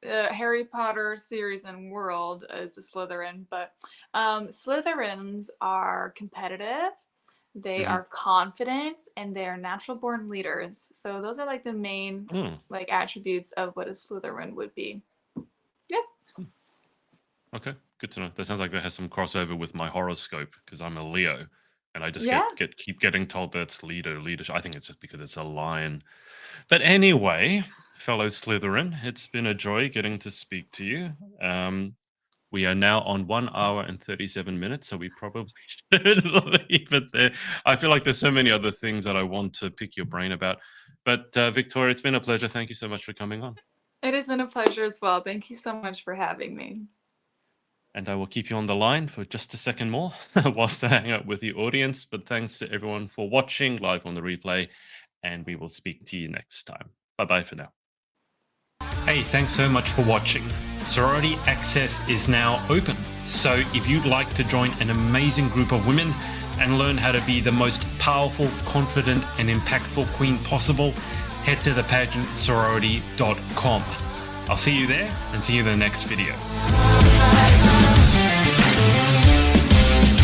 the Harry Potter series and world is the Slytherin, but Slytherins are competitive, they are confident, and they are natural born leaders. So those are like the main attributes of what a Slytherin would be. Yeah. Okay, good to know. That sounds like that has some crossover with my horoscope, because I'm a Leo, and I just keep getting told that's leadership. I think it's just because it's a lion. But anyway, fellow Slytherin, it's been a joy getting to speak to you. We are now on 1 hour and 37 minutes, so we probably should leave it there. I feel like there's so many other things that I want to pick your brain about. But Victoria, it's been a pleasure. Thank you so much for coming on. It has been a pleasure as well. Thank you so much for having me. And I will keep you on the line for just a second more whilst I hang out with the audience. But thanks to everyone for watching live on the replay, and we will speak to you next time. Bye-bye for now. Hey, thanks so much for watching. Sorority Access is now open. So if you'd like to join an amazing group of women and learn how to be the most powerful, confident, and impactful queen possible, head to thepageantsorority.com. I'll see you there, and see you in the next video.